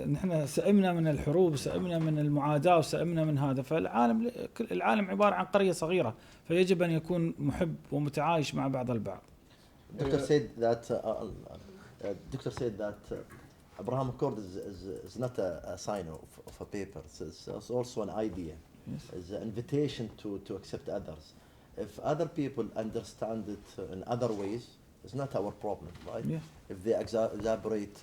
نحن سئمنا من الحروب سئمنا من المعاداة وسئمنا من هذا. فالعالم عبارة عن قرية صغيرة فيجب أن يكون محب ومتعايش مع بعض البعض. Doctor said that Abraham Accord is not a sign of a paper. It's also an idea. Yes. It's an invitation to accept others. If other people understand it in other ways, it's not our problem, right? Yeah. If they exaggerate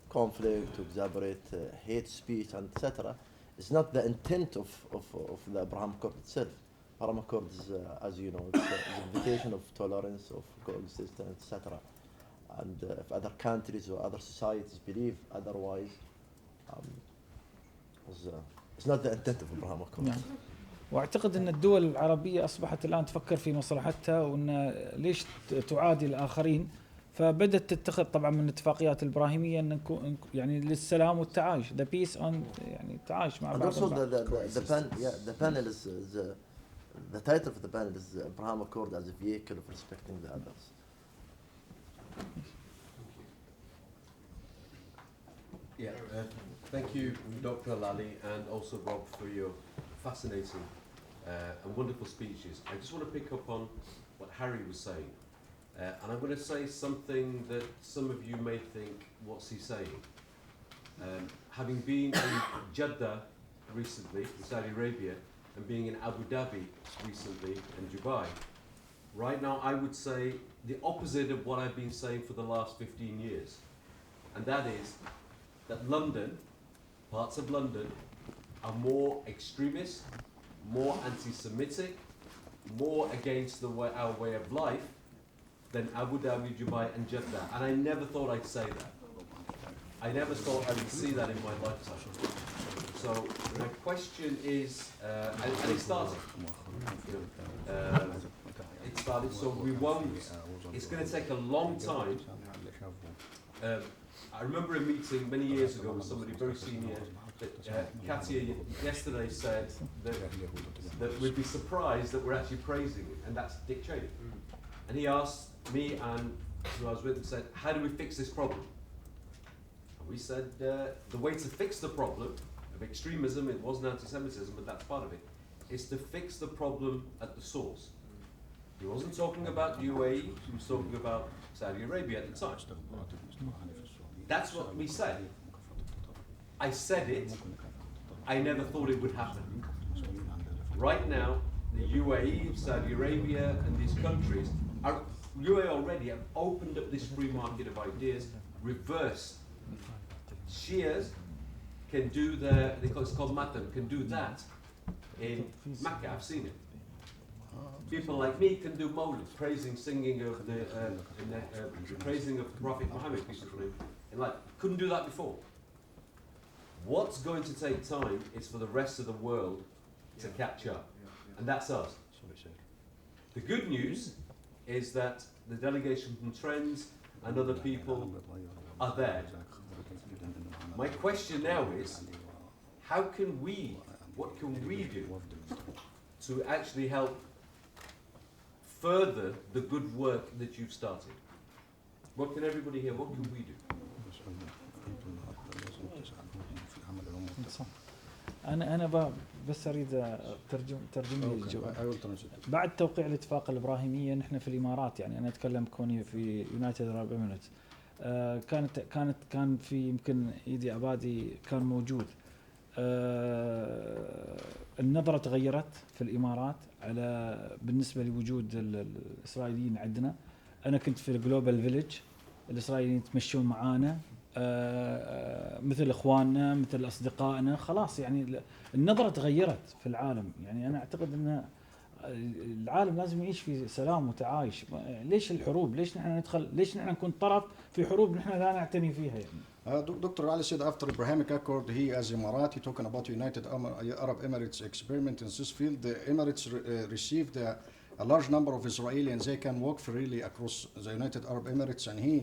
conflict, to exaggerate hate speech, and etc., it's not the intent of the Abraham Accord itself. Abraham Accord is, as you know, it's an invitation of tolerance, of coexistence, etc. And if other countries or other societies believe otherwise, it's not the intent of Abraham Accord. نعم. واعتقد ان الدول العربيه اصبحت الان تفكر في مصلحتها وان ليش تعادي الاخرين فبدت تتخذ طبعا من الاتفاقيات الابراهيميه ان نكون يعني للسلام والتعايش the peace on يعني التعايش مع بعض. And also the panel is the title of the panel is Abraham Accord as a vehicle of respecting the others. Yeah, thank you, Dr. Lally, and also Rob for your fascinating and wonderful speeches. I just want to pick up on what Harry was saying. And I'm going to say something that some of you may think, what's he saying? Having been in Jeddah recently, in Saudi Arabia, and being in Abu Dhabi recently, and Dubai, right now I would say the opposite of what I've been saying for the last 15 years. And that is that London, parts of London, are more extremist, more anti-Semitic, more against our way of life than Abu Dhabi, Dubai and Jeddah. And I never thought I'd say that. I never thought I would see that in my lifetime. So my question is, and it started. So we won't, it's going to take a long time. I remember a meeting many years ago with somebody very senior that Katia yesterday said that we'd be surprised that we're actually praising it, and that's Dick Cheney. And he asked me and who I was with and said, how do we fix this problem? And we said, the way to fix the problem of extremism, it wasn't anti-Semitism, but that's part of it, is to fix the problem at the source. He wasn't talking about UAE, he was talking about Saudi Arabia at the time. That's what we said. I said it, I never thought it would happen. Right now, the UAE, Saudi Arabia, and these countries are, UAE already have opened up this free market of ideas, reversed. Shias can do it's called Matam, can do that in Mecca, I've seen it. People like me can do Mawlid, singing of the praising of the Prophet Mohammad, peace be upon him, and couldn't do that before. What's going to take time is for the rest of the world to catch up, and that's us. The good news is that the delegation from Trends and other people are there. My question now is, what can we do to actually help further the good work that you've started? What can everybody here, what can we do? صح. انا بس اريد ترجم لي الجواب. بعد توقيع الاتفاق الابراهيميه نحن في الامارات، يعني انا اتكلم كوني في يونايتد عرب اميريتس، كان في يمكن ايدي ابادي كان موجود. النظره تغيرت في الامارات على بالنسبه لوجود الاسرائيليين عندنا. انا كنت في الجلوبال فيليج، الاسرائيليين يتمشون معانا مثل اخواننا مثل اصدقائنا، خلاص يعني النظره تغيرت في العالم. يعني انا اعتقد ان العالم لازم يعيش في سلام وتعايش. ليش الحروب؟ ليش نحن ندخل؟ ليش نحن نكون طرف في حروب نحن لا نعتني فيها يعني؟ Dr. Ali said after Abrahamic Accord, he as Emirati talking about United Arab Emirates experiment in this field, the Emirates received a large number of Israelis. They can walk freely across the United Arab Emirates, and he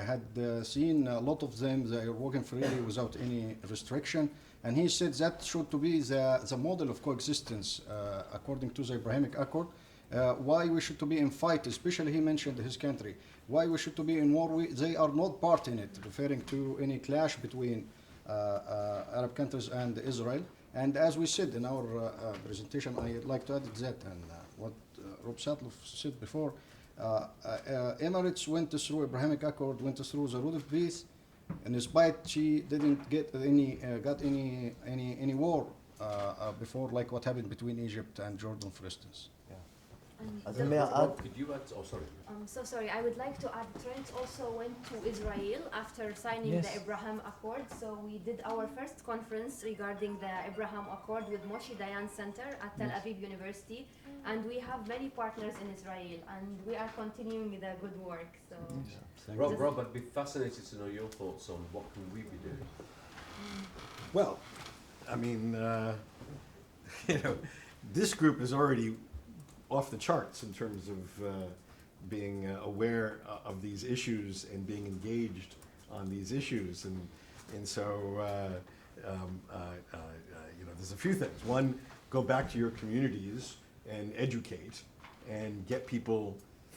had seen a lot of them. They are walking freely without any restriction. And he said that should to be the model of coexistence according to the Abrahamic Accord. Why we should to be in fight, especially he mentioned his country. Why we should to be in war? They are not part in it, referring to any clash between Arab countries and Israel. And as we said in our presentation, I'd like to add that, and what Rob Satloff said before, Emirates went through Abrahamic Accord, went through the road of peace, and despite she didn't get any war before, like what happened between Egypt and Jordan, for instance. May I add? Could you add? Oh, sorry. So sorry, I would like to add, Trent also went to Israel after signing Yes. the Abraham Accord. So we did our first conference regarding the Abraham Accord with Moshe Dayan Center at Tel Aviv University. And we have many partners in Israel, and we are continuing the good work. So Rob, I'd be fascinated to know your thoughts on what can we be doing. Well, I mean, this group is already off the charts in terms of being aware of these issues and being engaged on these issues, and so there's a few things. One, go back to your communities and educate and get people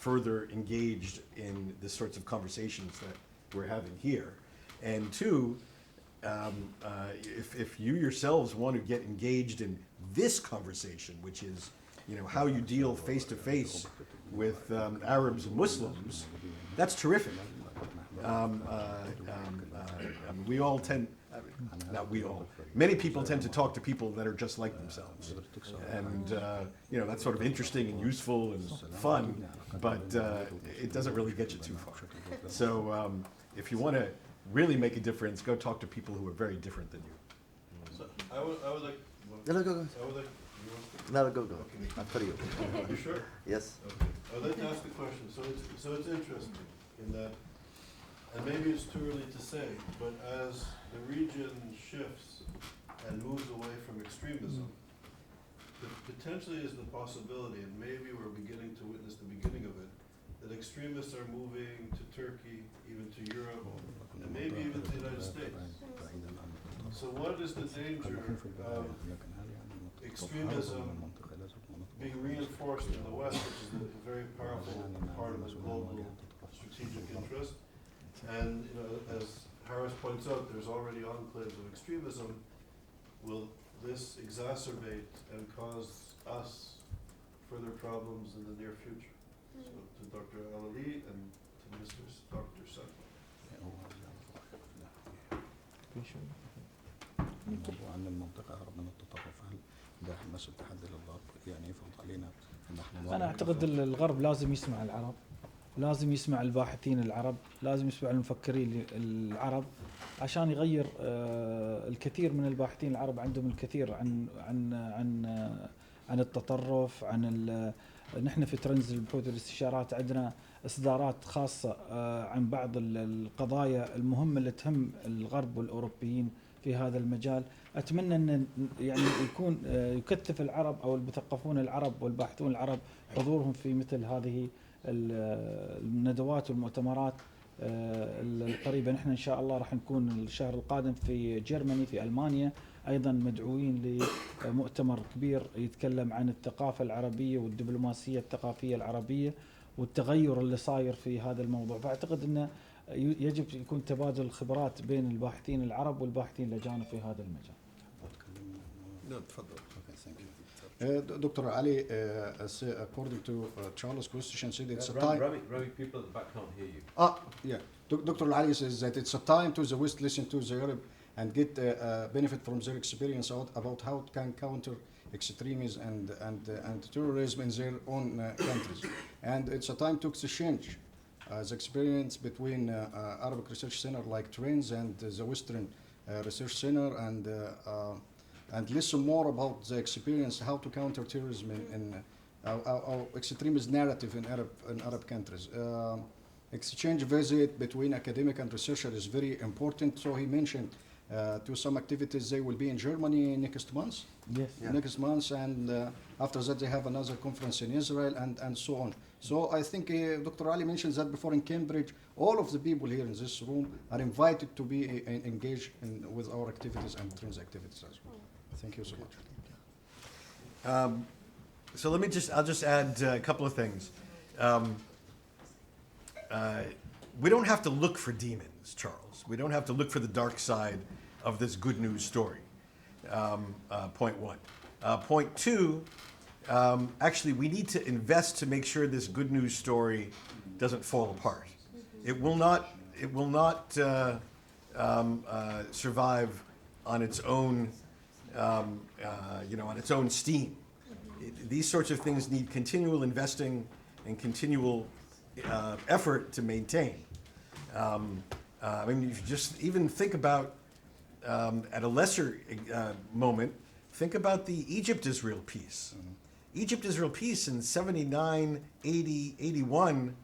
further engaged in the sorts of conversations that we're having here. And two, if you yourselves want to get engaged in this conversation, which is how you deal face to face with Arabs and Muslims, that's terrific. We all tend, not we all, many people tend to talk to people that are just like themselves. And, that's sort of interesting and useful and fun, but it doesn't really get you too far. So if you want to really make a difference, go talk to people who are very different than you. So I would like. No, go. I would like. No, go. After you. You sure? Yes. Okay. I'd like to ask a question. So it's interesting in that, and maybe it's too early to say, but as the region shifts and moves away from extremism, there potentially is the possibility, and maybe we're beginning to witness the beginning of it, that extremists are moving to Turkey, even to Europe, and maybe even to the United States. So what is the danger of extremism being reinforced in the West, which is a very powerful part of the global strategic interest? And as Harris points out, there's already enclaves of extremism. Will this exacerbate and cause us further problems in the near future? So to Dr. Ali and to Dr. Satloff. الموضوع عن المنطقة أقرب من التطرف، هل ده حماس التحدي للغرب يعني يفرض علينا أن احنا؟ أنا أعتقد الغرب لازم يسمع العرب، لازم يسمع الباحثين العرب، لازم يسمع المفكرين العرب، عشان يغير. الكثير من الباحثين العرب عندهم الكثير عن التطرف، نحن في ترندز البحوث والاستشارات عندنا إصدارات خاصة عن بعض القضايا المهمة اللي تهم الغرب والأوروبيين في هذا المجال. أتمنى أن يعني يكون يكثف العرب أو المثقفون العرب والباحثون العرب حضورهم في مثل هذه الندوات والمؤتمرات القريبة. نحن إن شاء الله راح نكون الشهر القادم في جرماني في ألمانيا أيضا مدعوين لمؤتمر كبير يتكلم عن الثقافة العربية والدبلوماسية الثقافية العربية والتغير اللي صاير في هذا الموضوع. فأعتقد أنه يجب يكون تبادل الخبرات بين الباحثين العرب والباحثين الأجانب في هذا المجال. No, تفضل. Okay, thank you. Dr. Ali, according to Charles' question, said it's a time. Rami, people at the back can't hear you. Yeah. Dr. Ali says that it's a time to the West listen to the Arab and get benefit from their experience about how it can counter extremism and terrorism in their own countries. And it's a time to exchange the experience between Arabic Research Center like Trends and the Western Research Center and listen more about the experience, how to counter terrorism in our extremist narrative in Arab countries. Exchange visit between academic and researcher is very important. So he mentioned to some activities they will be in Germany next month. Yes. Yeah. Next month, and after that they have another conference in Israel and so on. So I think Dr. Ali mentioned that before in Cambridge. All of the people here in this room are invited to be engaged with our activities and Trends activities as well. Thank you so much. So I'll just add a couple of things. We don't have to look for demons, Charles. We don't have to look for the dark side of this good news story. Point one. Point two, actually, we need to invest to make sure this good news story doesn't fall apart. It will not survive on its own, on its own steam. These sorts of things need continual investing and continual effort to maintain. I mean, if you just even think about, at a lesser moment, think about the Egypt-Israel peace. Egypt-Israel peace in 79, 80, 81,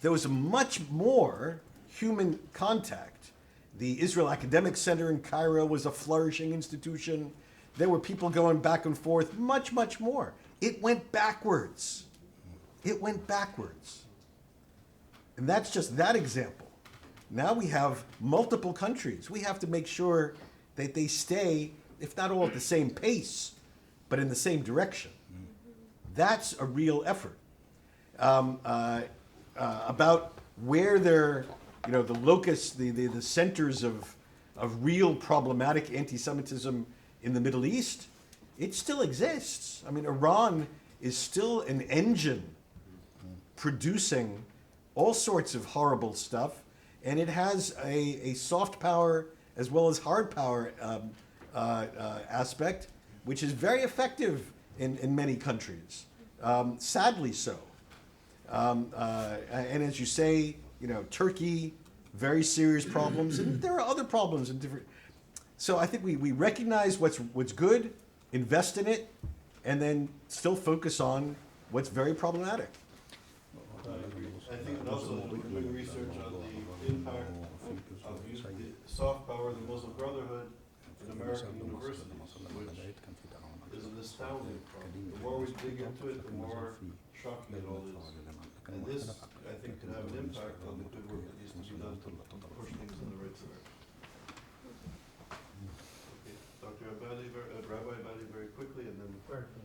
there was much more human contact. The Israel Academic Center in Cairo was a flourishing institution. There were people going back and forth, much, much more. It went backwards. It went backwards. And that's just that example. Now we have multiple countries. We have to make sure that they stay, if not all at the same pace, but in the same direction. That's a real effort. About where they're, the locus, the centers of real problematic anti-Semitism in the Middle East, it still exists. I mean, Iran is still an engine producing all sorts of horrible stuff, and it has a soft power as well as hard power aspect, which is very effective in many countries, sadly so. And as you say, Turkey, very serious problems, and there are other problems in different. So I think we recognize what's good, invest in it, and then still focus on what's very problematic. I think also doing research on the impact of the soft power of the Muslim Brotherhood in American universities, which is an astounding problem. The more we dig into it, the more shocking it all is. And this, I think, can have an impact on the good work that needs to be done to push things in the right direction. Okay, Dr. Abadi, Rabbi Abadi, very quickly, and then. Perfect.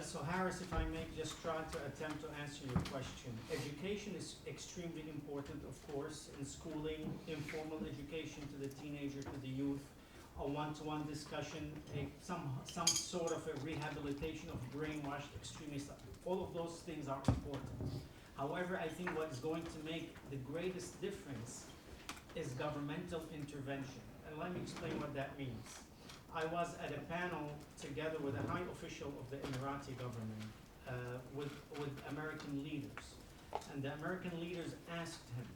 So Harris, if I may just try to attempt to answer your question. Education is extremely important, of course, in schooling, informal education to the teenager, to the youth, a one-to-one discussion, some sort of a rehabilitation of brainwashed extremists. All of those things are important. However, I think what is going to make the greatest difference is governmental intervention. And let me explain what that means. I was at a panel together with a high official of the Emirati government with American leaders. And the American leaders asked him,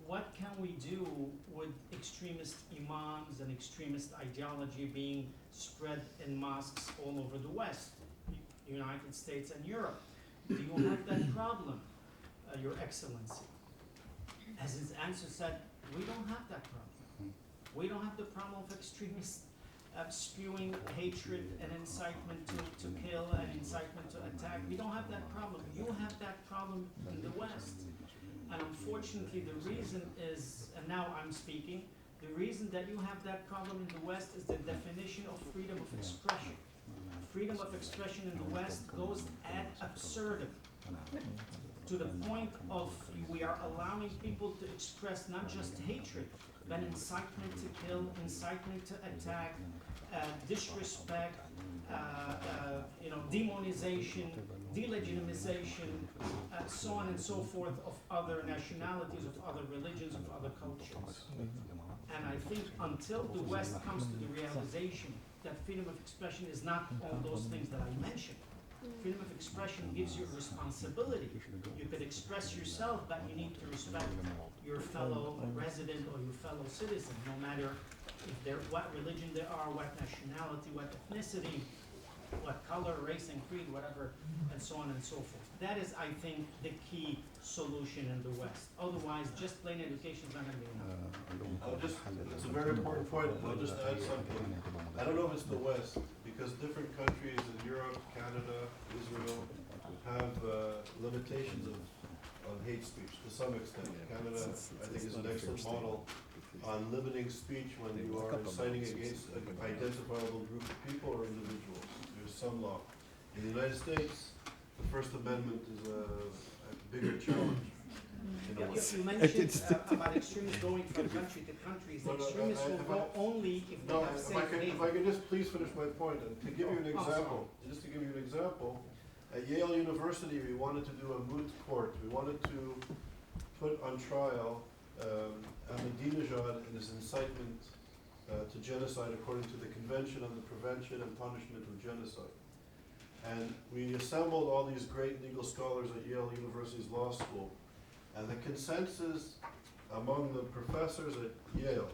what can we do with extremist imams and extremist ideology being spread in mosques all over the West, United States and Europe? Do you have that problem, Your Excellency? As his answer said, we don't have that problem. We don't have the problem of extremists spewing hatred and incitement to kill and incitement to attack. We don't have that problem. You have that problem in the West. And unfortunately, the reason is, and now I'm speaking, the reason that you have that problem in the West is the definition of freedom of expression. Freedom of expression in the West goes ad absurdum, to the point of we are allowing people to express not just hatred, than incitement to kill, incitement to attack, disrespect, demonization, delegitimization, so on and so forth of other nationalities, of other religions, of other cultures. And I think until the West comes to the realization that freedom of expression is not all those things that I mentioned. Freedom of expression gives you a responsibility. You could express yourself, but you need to respect your fellow resident or your fellow citizen, no matter if they're what religion they are, what nationality, what ethnicity, what color, race and creed, whatever, and so on and so forth. That is, I think, the key solution in the West. Otherwise, just plain education is not going to be enough. It's a very important point. I'll just add something. I don't know if it's the West, because different countries in Europe, Canada, Israel have limitations on hate speech to some extent. Canada, I think, is an excellent model on limiting speech when you are inciting against an identifiable group of people or individuals. There's some law. In the United States, the First Amendment is a bigger challenge. You mentioned about extremists going from country to country. Extremists will go only if they have safe haven. If I could just please finish my point, and to give you an example, at Yale University, we wanted to do a moot court. We wanted to put on trial Ahmadinejad and his incitement to genocide according to the Convention on the Prevention and Punishment of Genocide. And we assembled all these great legal scholars at Yale University's law school. And the consensus among the professors at Yale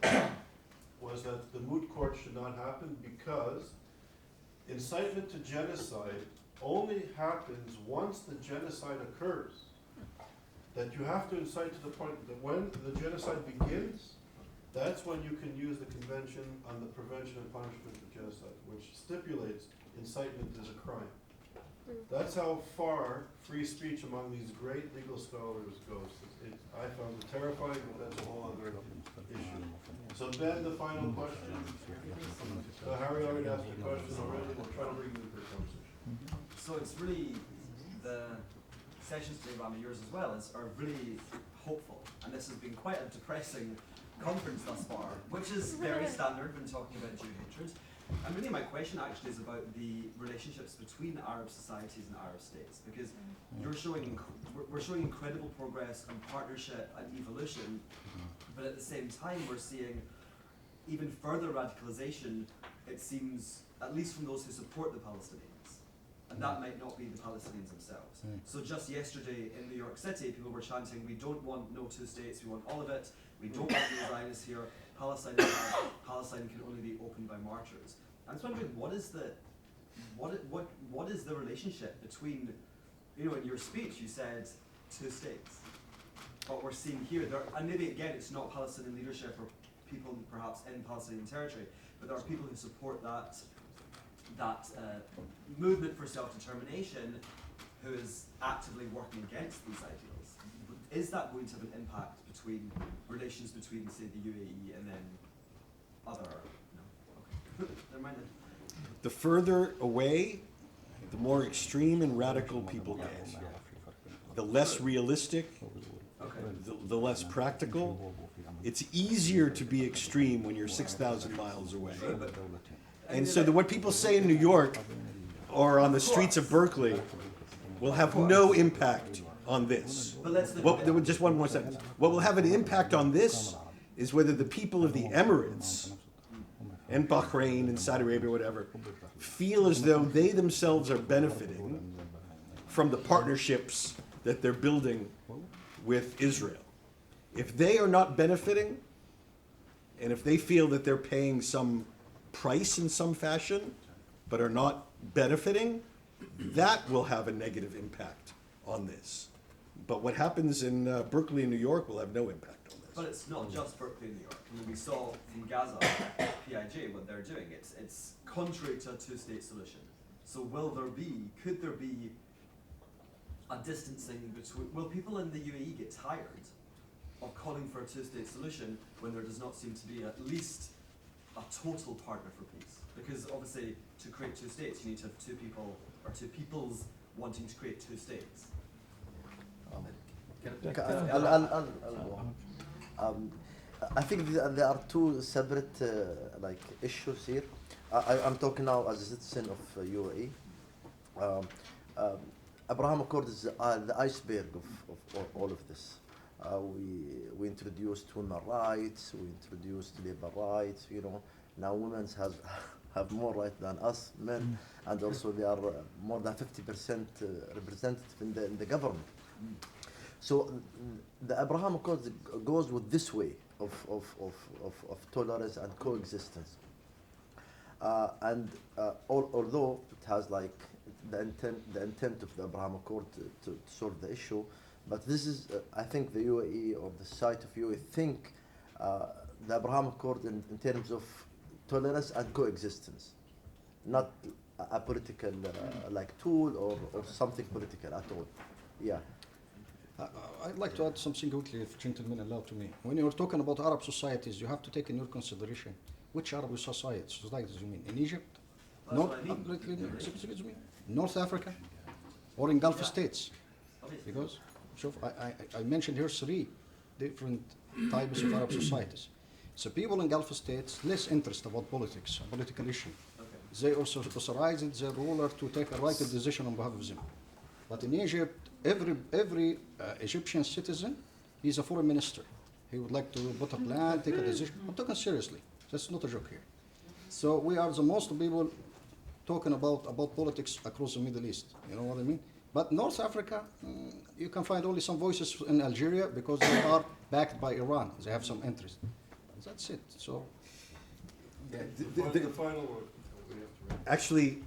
was that the moot court should not happen because incitement to genocide only happens once the genocide occurs. That you have to incite to the point that when the genocide begins, that's when you can use the Convention on the Prevention and Punishment of Genocide, which stipulates incitement is a crime. That's how far free speech among these great legal scholars goes. I found it terrifying, but that's a whole other issue. So Ben, the final question. Harry already asked the question already. We'll try to bring you into the conversation. So it's really, the sessions today, Rami, yours as well, are really hopeful. And this has been quite a depressing conference thus far, which is very standard when talking about Jew hatred. And really my question actually is about the relationships between Arab societies and Arab states, because we're showing incredible progress and partnership and evolution, but at the same time we're seeing even further radicalization, it seems, at least from those who support the Palestinians. And that might not be the Palestinians themselves. So just yesterday in New York City, people were chanting, we don't want no two states, we want all of it, we don't want the Zionists here, Palestine can only be opened by martyrs. I was wondering, what is the relationship between, in your speech you said 2 states. What we're seeing here, and maybe again it's not Palestinian leadership or people perhaps in Palestinian territory, but there are people who support that movement for self-determination who is actively working against these ideals. Is that going to have an impact between relations between, say, the UAE and then other? No. Okay. Never mind then. The further away, the more extreme and radical people get. The less realistic, the less practical. It's easier to be extreme when you're 6,000 miles away. And so what people say in New York or on the streets of Berkeley will have no impact on this. Just one more sentence. What will have an impact on this is whether the people of the Emirates and Bahrain and Saudi Arabia, whatever, feel as though they themselves are benefiting from the partnerships that they're building with Israel. If they are not benefiting, and if they feel that they're paying some price in some fashion, but are not benefiting, that will have a negative impact on this. But what happens in Berkeley and New York will have no impact on this. But it's not just Berkeley and New York. I mean, we saw from Gaza, PIJ, what they're doing. It's contrary to a 2-state solution. So could there be a distancing between, will people in the UAE get tired of calling for a 2-state solution when there does not seem to be at least a total partner for peace? Because obviously to create 2 states you need to have 2 people or 2 peoples wanting to create 2 states. I think there are two separate like issues here. I'm talking now as a citizen of UAE. Um, um, Abraham Accord is the iceberg of all of this. We introduced women's rights, we introduced labor rights. You know, now women have more rights than us men, and also they are more than 50% representative in the government. So the Abraham Accord goes with this way of tolerance and coexistence. Although it has like the intent of the Abraham Accord to solve the issue, but this is, I think the UAE or the site of UAE think the Abraham Accord in terms of tolerance and coexistence, not a political like tool or something political at all. Yeah. I'd like to add something quickly, if gentlemen allow to me. When you're talking about Arab societies, you have to take in your consideration which Arab societies you mean? In Egypt? Excuse me. North Africa? Or in Gulf states? Because I mentioned here 3 different types of Arab societies. So people in Gulf states less interest about politics, political issue. They also authorized their ruler to take a right decision on behalf of them. But in Egypt, every Egyptian citizen, he's a foreign minister. He would like to put a plan, take a decision. I'm talking seriously. That's not a joke here. So we are the most people talking about politics across the Middle East. You know what I mean? But North Africa, you can find only some voices in Algeria because they are backed by Iran. They have some interest. That's it. So, Yeah, The final word. actually,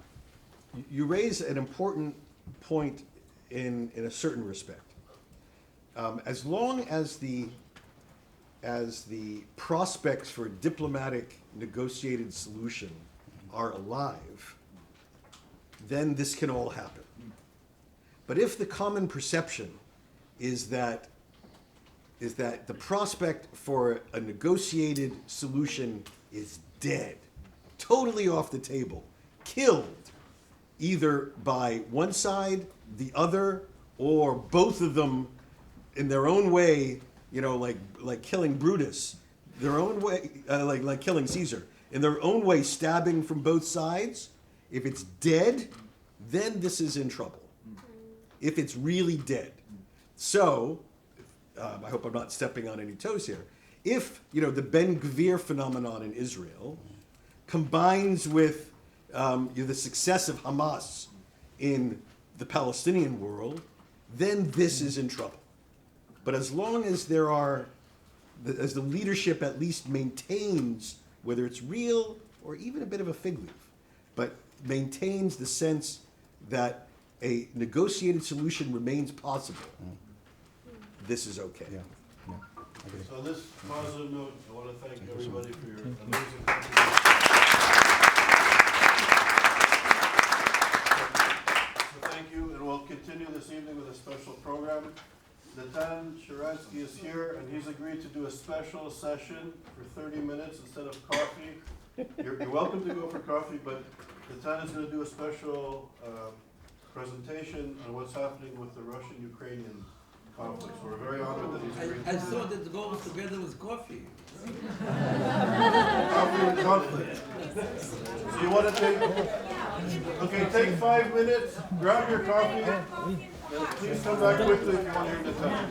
you raise an important point in a certain respect. As long as the prospects for diplomatic negotiated solution are alive, then this can all happen. But if the common perception is that the prospect for a negotiated solution is dead, totally off the table, killed, either by one side, the other, or both of them in their own way, you know, like killing Brutus, their own way, like killing Caesar, in their own way stabbing from both sides, if it's dead, then this is in trouble. If it's really dead. So, I hope I'm not stepping on any toes here. If, you know, the Ben Gvir phenomenon in Israel combines with the success of Hamas in the Palestinian world, then this is in trouble. But as long as as the leadership at least maintains, whether it's real or even a bit of a fig leaf, but maintains the sense that a negotiated solution remains possible, this is okay. yeah. So on this positive note, I want to thank everybody for your amazing contribution. So thank you, and we'll continue this evening with a special program. Natan Sharansky is here, and he's agreed to do a special session for 30 minutes instead of coffee. You're welcome to go for coffee, but Natan is going to do a special presentation on what's happening with the Russian-Ukrainian conflict. So we're very honored that he's agreed to I do thought that. it goes together with coffee. Coffee and conflict. So you want to take, okay, take 5 minutes, grab your coffee, and please come back quickly if you want to hear the time.